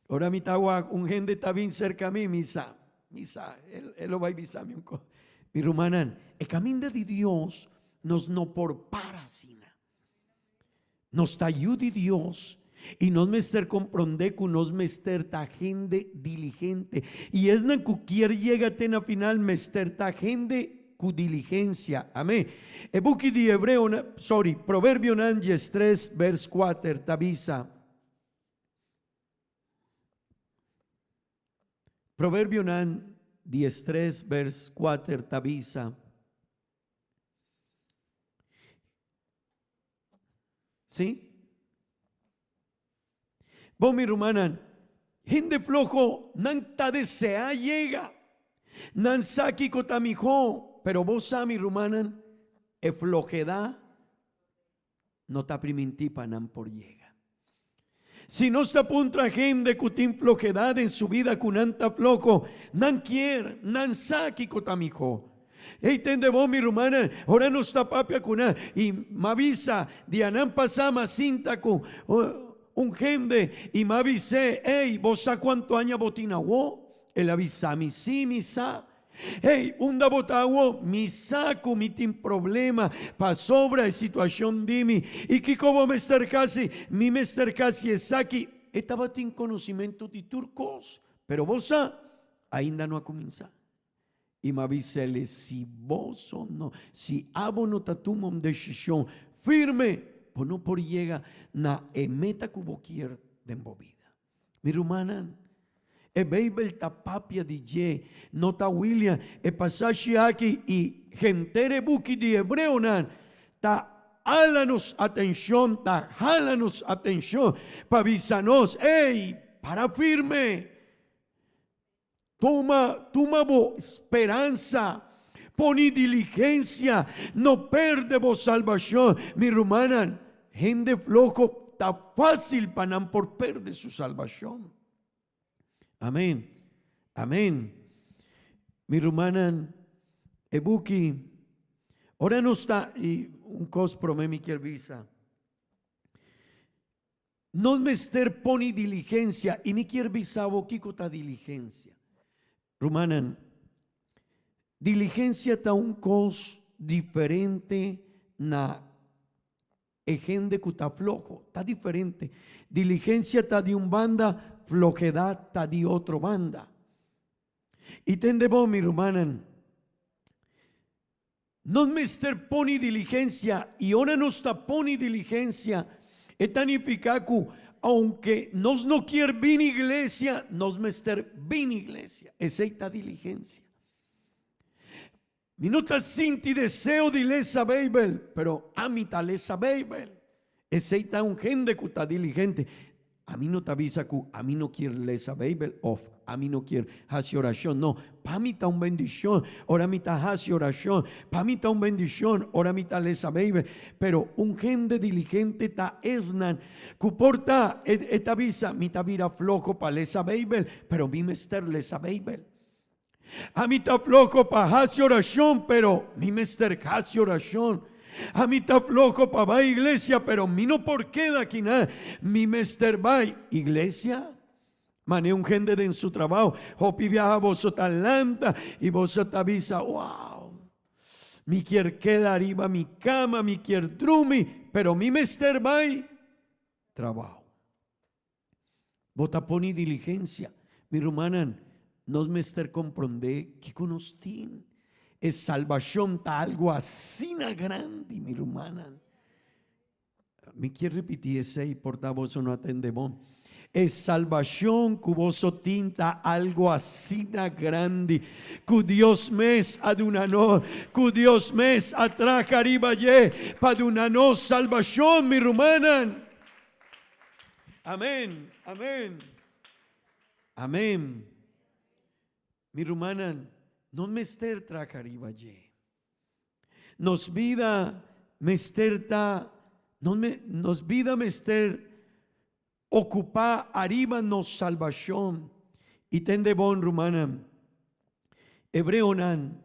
Ahora mi tawa, un gente está bien cerca a mí, misa, él lo va a avisar mi romana, el camino de Dios nos no por para sina. Nos ayuda Dios. Y nos mester comprender que nos mester ta gente diligente. Y es na cualquier llega a final mester ta gente cu diligencia. Amén. E buki di Hebreo, Proverbio 3, vers 4, tabisa. Proverbio 3, vers 4, tabisa. ¿Sí? Vos mi rumana, gente flojo, nanta desea llega, nan saki kotamijo. Pero vos mi rumana, e flojedad no ta primitipa nan por llega. Si no está puntra gente cutin flojedad en su vida cunanta flojo, nan quier, nan saki kotamijo. Hey, tende vos mi rumana, ahora no está papia cuna y mavisa dianan pasama cinta con un gente y mavise, hey, vos a cuánto año botina wo, el avisa mi sí misa. Hey, unda botawo, misa comitin problema, pa sobra de situación dimi, y que como mester casi, mi mester casi es aquí, estaba tin conocimiento de turcos, pero vos ainda no ha comenzado. Y me avisele, si vos o no, si abo no tatumom decisión firme, pues no por llega na emeta cuboquier de embobida. Mi rumana, e Bible tapapia DJ, nota William, e pasaje aquí y gentere buki de hebreo nan, ta hálanos atención, pa avisanos, hey, para firme, toma esperanza, poni diligencia, no perde vos salvación, mi rumana, gente flojo, ta fácil panan por perder su salvación. Amén. Amén. Mi rumana, ebuki, ahora no está, y un cos promé mi visa. No me ester poni diligencia, y mi visa boquico ta diligencia. Rumanan, diligencia ta un cos diferente na ejende cuta flojo, ta diferente. Diligencia ta de un banda, flojedad ta de otro banda. Y tende vos mi rumanan, no me ester poni diligencia, y ahora no está poni diligencia, etanificacu aunque nos no quiere vir iglesia, nos mester vir iglesia. Essa diligência. Mi nota sinti deseo de lesa Bible, pero a mi ta lesa Bible. Essa un gente que está diligente. A mí no te avisa que a mí no quiere lesa Bible, o a mí no quiere hacer oración. No, para mí está una bendición. Ahora mí está hacer oración. Para mí está una bendición. Ahora mí está lesa Bible. Pero un gente diligente está esnan. Que porta esta avisa, mi ta vira flojo para lesa Bible, pero mi mester lesa Bible. A mí está flojo para hacer oración, pero mi mester hace oración. A mí está flojo para ir a iglesia, pero mi no por qué de aquí nada. Mi mester va iglesia. Mané un gente de en su trabajo. Hopi viaja vos a Atlanta y vos te avisa, wow. Mi quier queda arriba mi cama, mi quier drumi, pero mi mester va trabajo. Vota poni diligencia. Mi romanan, nos mester comprende que conostin. Es salvación ta algo así grande, mi hermana. Me quiero repetir ese y por vos no atendemos. Es salvación que vos tinta algo así grande. Que Dios mes adunano, que Dios mes atraja arriba ye para dunano salvación, mi hermana. Amén, amén, amén. Mi hermana. No mester tracariba ye. Nos vida mesterta, nos vida mester ocupa arriba nos salvación. Y tende bon rumana. Hebreonan,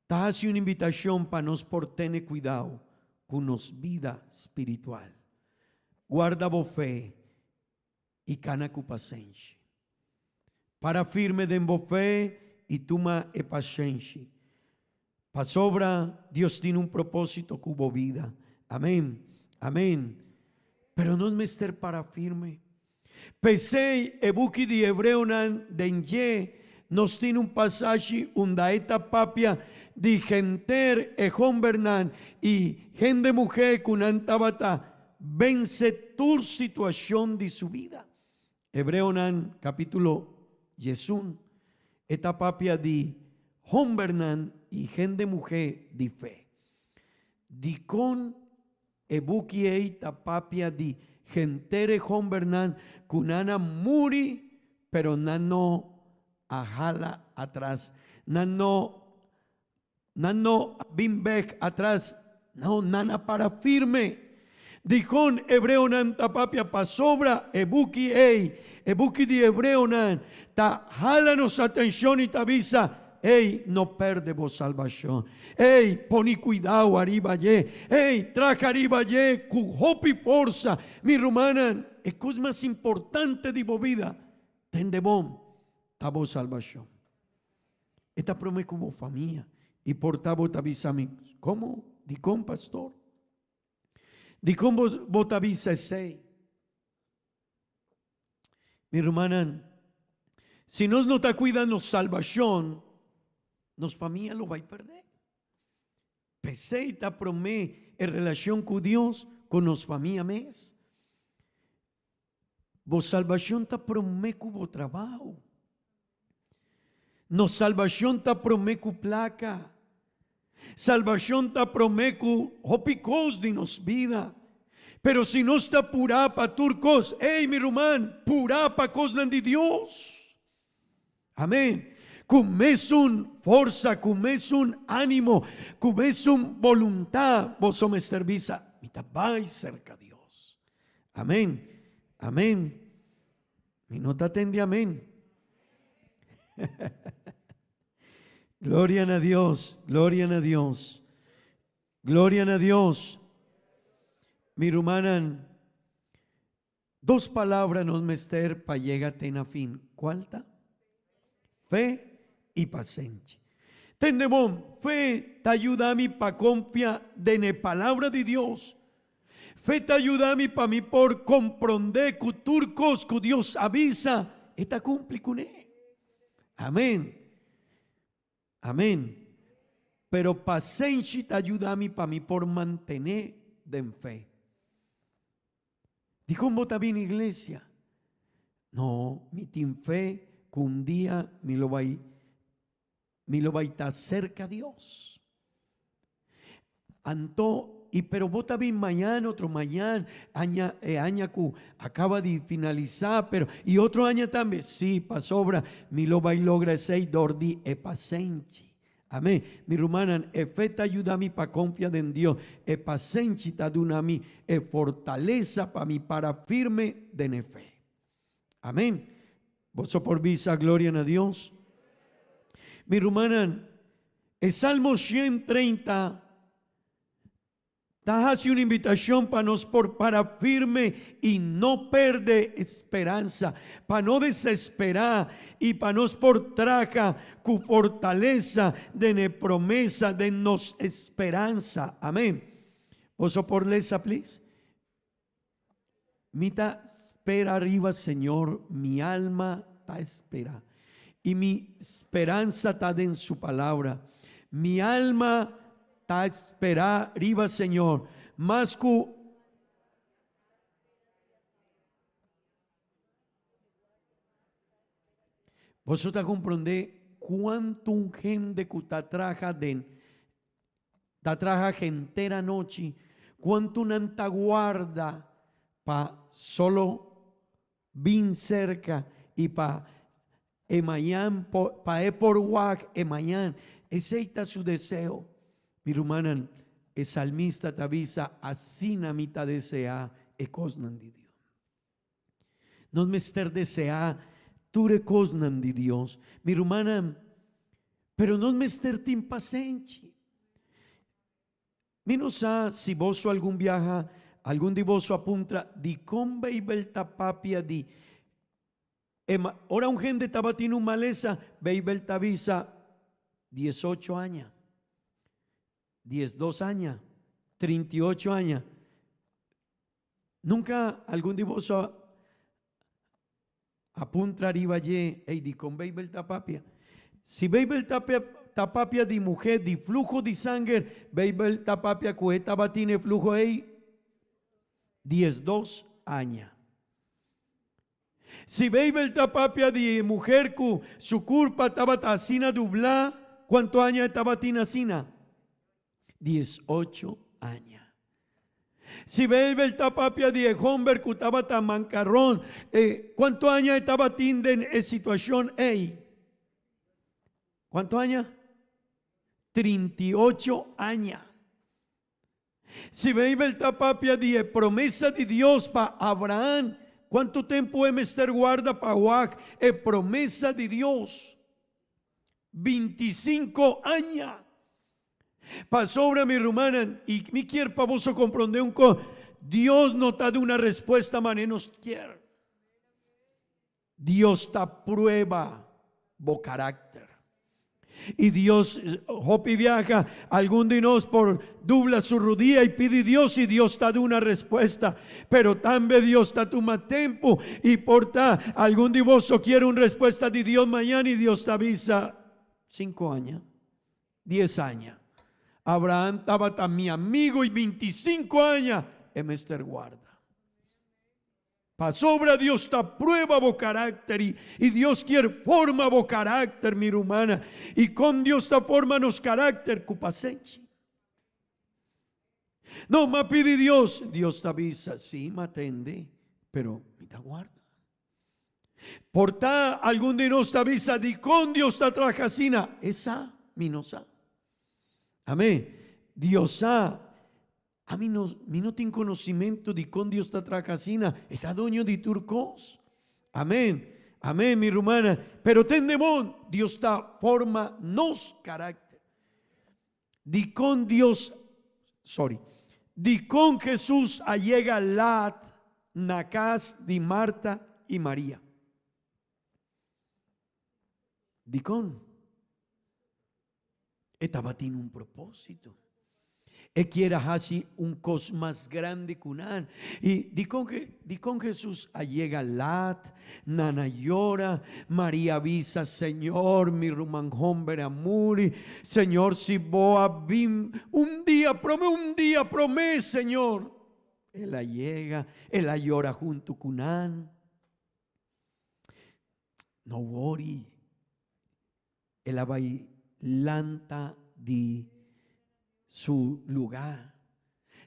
ta hace una invitación para nos por tener cuidado con nos vida espiritual. Guarda vo fe y cana cupasenche. Para firme de vo fe y toma paciencia. Para sobra, Dios tiene un propósito que hubo vida. Amén, amén. Pero no es mester para firme. Pesei ebuki di Hebreonan denye nos tiene un pasaje undaeta papia di genter ejombernan y gente mujer kunantabata vence tu situación de su vida. Hebreonan capítulo Yesun. Esta papia di hombernan y gente mujer di fe. Di con ebuki eita papia di gentere hombernan kunana muri, pero nano ajala atrás. Nano bimbek atrás. No, nana para firme. Dicon hebreonan tapapia pasobra ebuki di hebreonan ta jálanos atención y te avisa, hey, no perde vos salvación. Hey, poní cuidado arriba ye. Hey, traja arriba ye, cujopi forza. Mi romanan, es cosa más importante de vos vida. Tende bom, ta vos salvación. Esta promesa como familia. Y por tabo te avisa a mí. ¿Cómo? Dicon pastor. Dicon vos te avisa ese. Mi hermana, si nos no te cuidan nos salvación, nos familia lo va a perder. Peseita promé en relación con Dios, con nos familia mes. Vos salvación te promé con vos trabajo. Nos salvación te promé con placa. Salvación te promé con hopicos de nos vida. Pero si no está pura pa turcos, hey mi román, pura pa cosas de Dios. Amén. Cumes un fuerza, cumes un ánimo, cumes un voluntad, vos somos serviza, y te vais cerca a Dios. Amén. Amén. Y no te atendí, amén. Gloria a Dios, gloria a Dios, gloria a Dios. Mi hermana, dos palabras nos mester para llegar a fin. ¿Cuál está? Fe y paciencia. Tendemos fe te ayuda a mí para confiar en la palabra de Dios. Fe te ayuda a mí para mí por comprender que turcos que Dios avisa, está cumple con él. Amén. Amén. Pero paciencia te ayuda a mí para mí por mantener en fe. Dijo vota bien iglesia. No, mi tin fe que un día me lo va a estar cerca a Dios. Anto, y pero vota bien mañana, otro mañana, aña que acaba de finalizar, pero y otro año también, sí, pa sobra, mi lo va y logra ese dordi e paciente. Amén. Mi hermana, efecta ayuda a mí para confiar en Dios. E paciencia de una mí, e fortaleza para mí, para firme de fe. Amén. Vos por visa, gloria a Dios. Mi hermana, el Salmo 130 hace una invitación para firme y no perder esperanza, para no desesperar y para nos por traja cu fortaleza de ne promesa de nos esperanza. Amén. Vos por lesa, please. Mita espera arriba, Señor, mi alma está espera y mi esperanza está en su palabra. Mi alma está espera arriba, Señor, más que vosotros comprendéis cuánto un gente que te traja gentera noche, cuánto una antaguarda pa solo bien cerca y pa emayan pa por guac emayan. Ese está su deseo. Mi hermana, el salmista te avisa, así na mitad desea e cosnan de Dios. No me estar desea, tú recosnan de Dios. Mi hermana, pero no me estar te impaciente. Mi no sa si vos o algún viaja, algún de vos apunta, di con beibel tapapia di. Ahora un gente estaba tiene un maleza, beibel tavisa 18 años. 12 años, 38 años. Nunca algún divorcio apunta arriba allí, di con beibel tapapia. Si beibel tapapia de mujer, de flujo de sangre, beibel tapapia cueta batine flujo 12 años. Si beibel tapapia de mujer cu su culpa estaba tasina dubla, ¿cuántos años estaba tinasina? 18 años. Si veis el tapapia de hombre que estaba tan mancarrón, ¿cuántos años estaba tinden en situación ahí? ¿Cuántos años? 38 años. Si veis el tapapia de promesa de Dios para Abraham, ¿cuánto tiempo Mr. guarda para Juan? Promesa de Dios. 25 años. Pasó obra mi hermana y mi quiere para vos comprender un co. Dios no te da una respuesta manenos quiere. Dios te prueba bo carácter. Y Dios, Hopi viaja, algún de nos por dobla su rodilla y pide Dios y Dios te da una respuesta. Pero también Dios te toma tiempo y por algún de vos quiere una respuesta de Dios mañana y Dios te avisa 5 años, 10 años. Abraham estaba tan mi amigo y 25 años en Mr. guarda. Para sobra Dios está prueba bo carácter y Dios quiere forma bo carácter mi humana y con Dios está forma nos carácter cu paciencia. No me pide Dios te avisa, sí me atende, pero me te guarda. Por tal algún de nos te avisa di con Dios está trajacina, esa mi no sa. Amén. Dios a mí no tengo conocimiento de con Dios está tracasina, está dueño de turcos. Amén. Amén, mi hermana. Pero tendemón, Dios está forma nos carácter. Di con Dios, di con Jesús allega lat, nacas de Marta y María. Di con. Estaba tiene un propósito. Quiere hacer un cos más grande que un y di con Jesús allega lat, nana llora, María avisa, Señor, mi rumán hombre amuri, Señor, si boa bim, un día promé, Señor, ella llega, ella llora junto con Ann. No worry, ella bailanta de su lugar.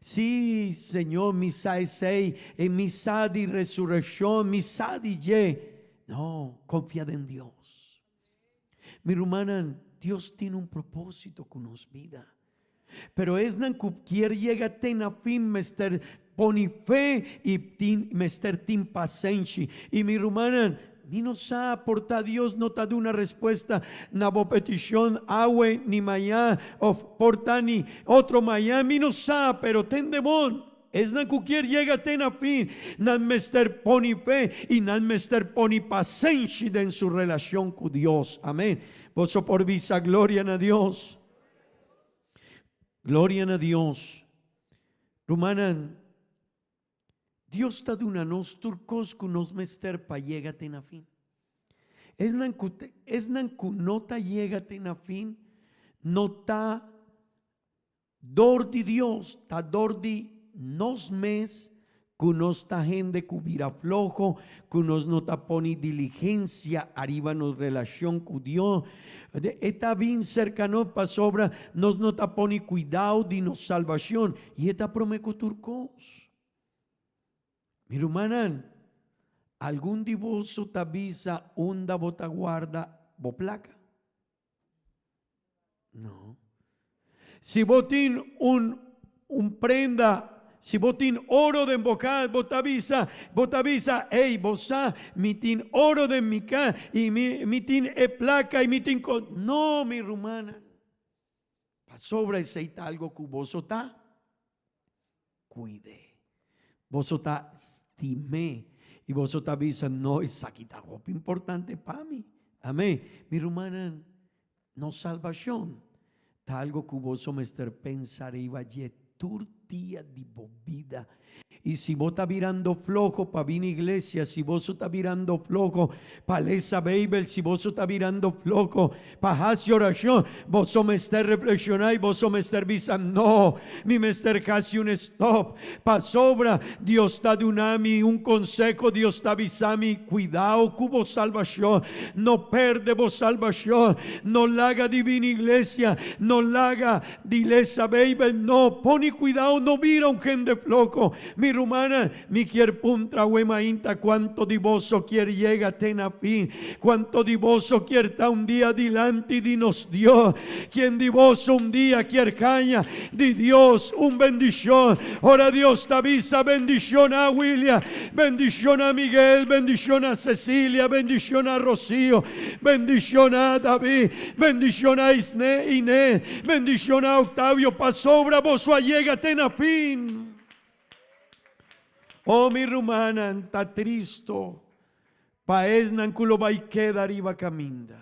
Sí, Señor, misa es sei, misa de resurrección, misa de ye. No, confía en Dios. Mi hermana, Dios tiene un propósito con nos vida. Pero es nan cualquier llega a fin mester poni fe y mester tin paciencia. Y mi hermana, mi no sabe porta Dios no te da una respuesta na bo petición agua ni mañana o porta ni otro mañana. Mi no sabe, pero ten demon. Es nan cualquier llega a fin, nan mester poni fe y nan mester poni paciencia en su relación con Dios. Amén. Vos por visa gloria a Dios. Gloria a Dios. Rumanan, Dios está dando nos turcos con nos mester pa llega a fin. Es nan kunota llega a fin, no ta dor de Dios, ta dor de nos mes, con nos ta gente cubira flojo, con nos no ta poni diligencia arriba nos relación con Dios. Está bien cercano para sobra, nos no ta poni cuidado de nos salvación. Y esta promeco turcos. Mi hermana, algún divorcio te avisa onda bota guarda bo placa. No. Si botín un prenda, si botín oro de embocada, botavisa, hey, bosa, mitin oro de mica y mitin placa y mitin con. No, mi hermana. Pa sobra aceita algo que vos está. Cuide. Vos está estimé. Y vos está avisa, no, es aquí está importante para mí. Amén. Mi hermana, no salvación. Está algo que vos mester pensar y vaya turtía de bobida. Y si vos está virando flojo para vir a iglesia, si vos está virando flojo para esa Bible, si vos está virando flojo para hacer oración, vos me estar reflexionar y vos me estar visando. No, mi mester casi un stop. Pa sobra, Dios está dunami un consejo, Dios está avisami, cuidado con vos salvación, no perde vos salvación, no la haga divina iglesia, no la haga dilesa Bible, no, pone cuidado, no mira un gente flojo. Mi hermana, mi quier puntra huemainta, cuánto divoso quiere llega ten a fin, cuánto divoso quiere estar un día adelante y dinos Dios, quien divoso un día quiere caña, di Dios, un bendición, ora Dios te avisa, bendición a William, bendición a Miguel, bendición a Cecilia, bendición a Rocío, bendición a David, bendición a Inés, bendición a Octavio, pa sobra vos llega ten a fin. Oh, mi rumana, está tristo. Paes nanculo vai quedar iba caminda.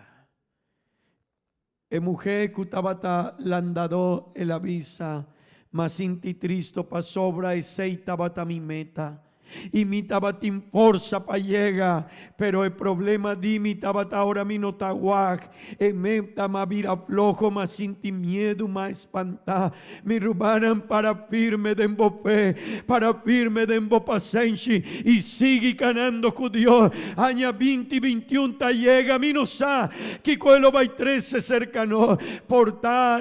E mujer cutabata landado el avisa, mas inti tristo pa sobra e seita bata mi meta. Y mi tabatín forza pa llega, pero el problema di mi tabata ahora mi no taguac, e meta ma vira flojo, ma sinti miedo, ma espanta, mi rubaran para firme de fe, para firme de paciencia, y sigue ganando con Dios, año 2021 ta llega, mi no sa, que coelo vai 13 cercano, porta,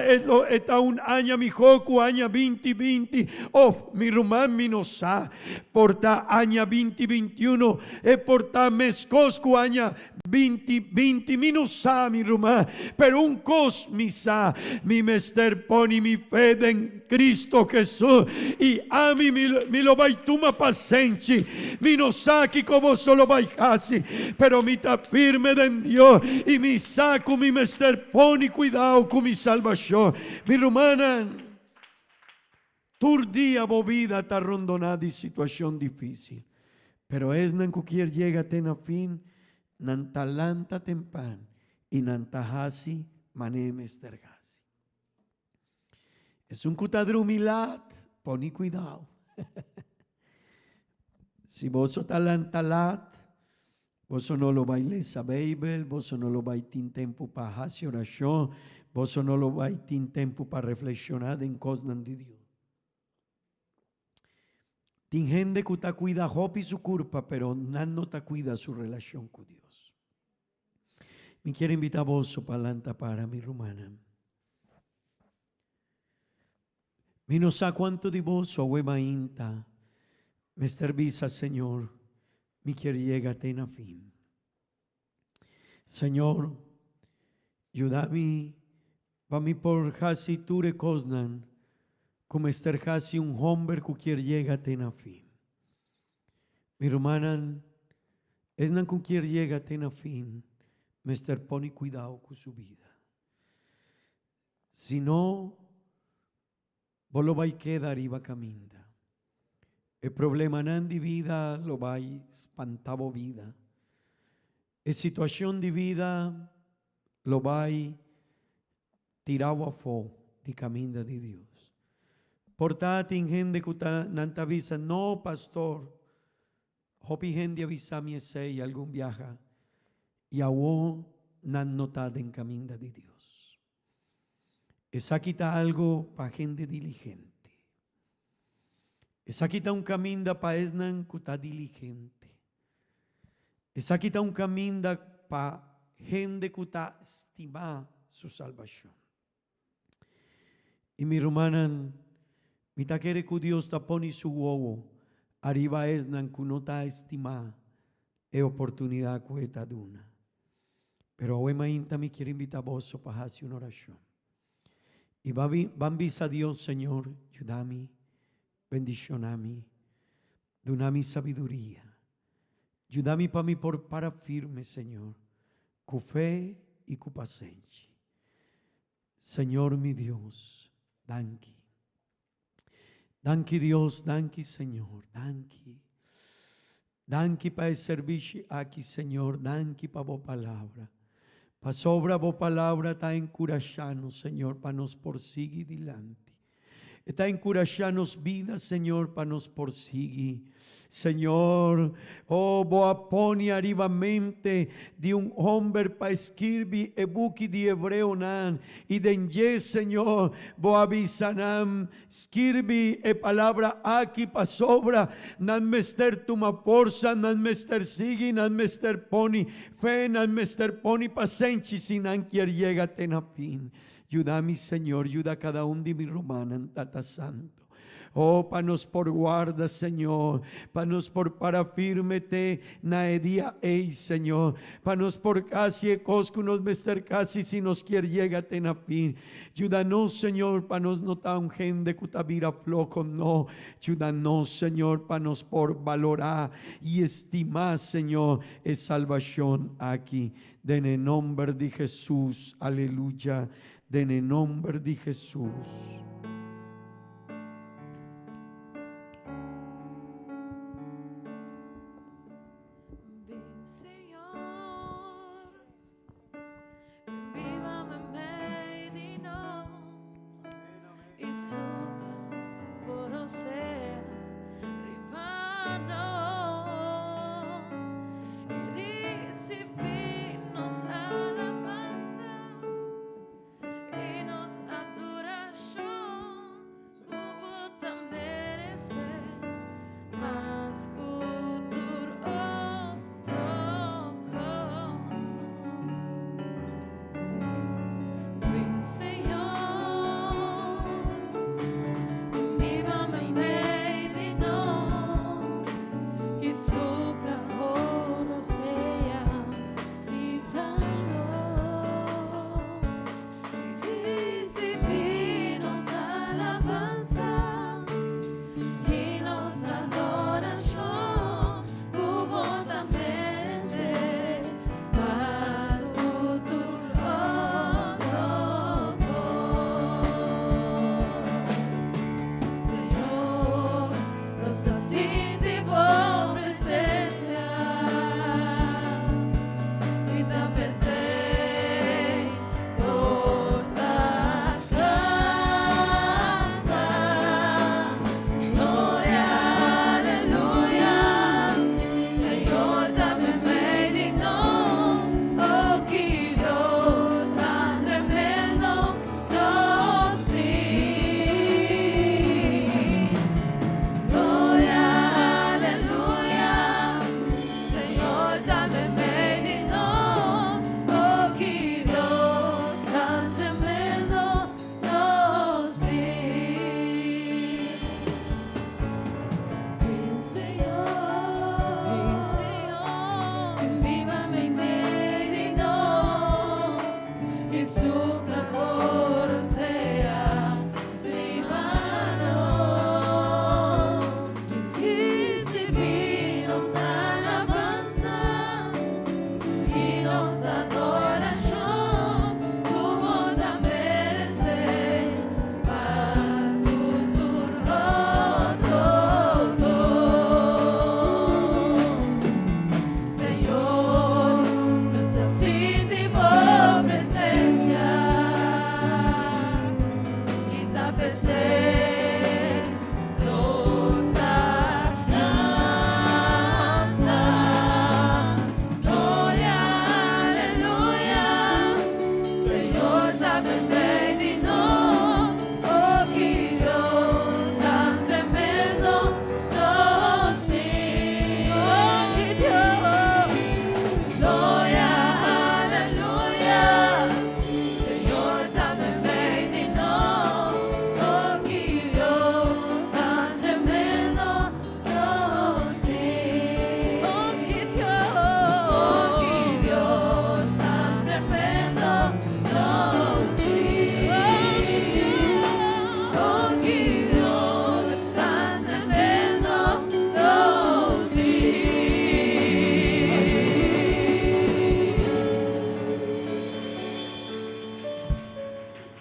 está un año mi joku, año 2020, oh, mi rumán mi no sa, porta, año 2021 e porta mescosco año 2020 mi no sa mi rumá, pero un cos mi sa, mi mester poni mi fe en Cristo Jesús y a mí mi lo vai tuma paciente, mi no sa que como solo vai casi, pero mi ta firme en Dios y mi saco mi mester poni cuidado con mi salvación, mi rumana. Tu día bovida está rondonada y situación difícil. Pero es nan cualquier llega a fin, nan talanta tempan y nan tajasi manem estergasi. Es un cutadrumilat, poni cuidado. Si vos talantalat, vos no lo bailes a Bible, vos no lo baitin tiempo para hacer oración, vos no lo baitin tiempo para reflexionar en cosas de Dios. Tem gente que está cuida hopi su culpa, pero no está cuida su relación con Dios. Me quiero invitar a vos para mi romana. Mi no sa cuánto de vos o hueva inta. Me servisa, Señor. Mi quiero llegar a fin. Señor, ayúdame. Va mi por hasi ture cosnan. Como estar hasi un hombre que quiere llegar a fin. Mi hermana, es no que quiere llegar a fin. Me estar pone cuidado con su vida. Si no, vos lo vais a quedar y va caminda. El problema no de vida lo vais a espantar vida. La situación de vida lo vais a tirar a fuego de camino de Dios. Portate en gente que nanta avisa, no pastor, hopi gente avisa mi y algún viaja y aún nan notado en camino de Dios. Esa quita algo para gente diligente. Esa quita un camino para esnan que está diligente. Esa quita un camino para gente que está estima su salvación. Y mi hermana, mi ta quiere que Dios te pone su huevo, arriba esnan que no está estima e oportunidad que está duna. Pero hoy mañana me quiero invitar a vos para hacer una oración. Y van a Dios, Señor, ayúdame, bendicioname, doname sabiduría. Ayúdame para mí para firme, Señor, con fe y con paciencia. Señor mi Dios, danke. Danke Dios, danke Señor, danke. Danke para el servicio aquí, Señor, danke para vos palabra. Para sobra vos palabra está encorajando, Señor, para nos porseguir delante. Está encorajando vida, Señor, para nos porseguir. Señor, oh, boa pone arribamente de un hombre para escribir e buki de hebreo nan y denye, Señor, boa avisanam escribir e palabra aquí pa sobra nan mester tuma porsa, nan mester sigi, nan mester poni fe, nan mester poni pasenchi si nan quier llega tena fin. Ayuda, Señor, ayuda a cada uno de mi romana, tata santo. Oh, panos por guarda, Señor. Panos por para firmete na día, Señor. Panos por casi cosco nos mester casi si nos quiere llega tena fin. Ayúdanos, Señor, panos no tan gente cutabira floco, no. Ayúdanos, Señor, panos por valorar y estimar, Señor, es salvación aquí. En el nombre de Jesús, aleluya. En el nombre de Jesús. Ven, Señor, ven, vívame en medio de nos y sopla por ocean ribanos y recibirnos alabanza y nos adoración como te merece más cultura otro ven, Señor, vívame en medio de nos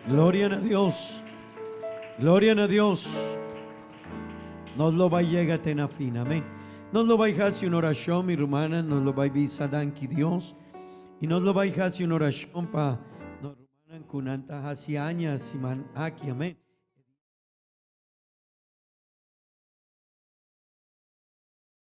Gloria a Dios. Gloria a Dios. Nos lo vai llegar a fin. Amén. Nos lo vai hacer una oración, mi hermana. Nos lo vai visar danki Dios. Y nos lo vai hacer una oración para nos hermanan kunanta hacia años. Siman aquí. Amén.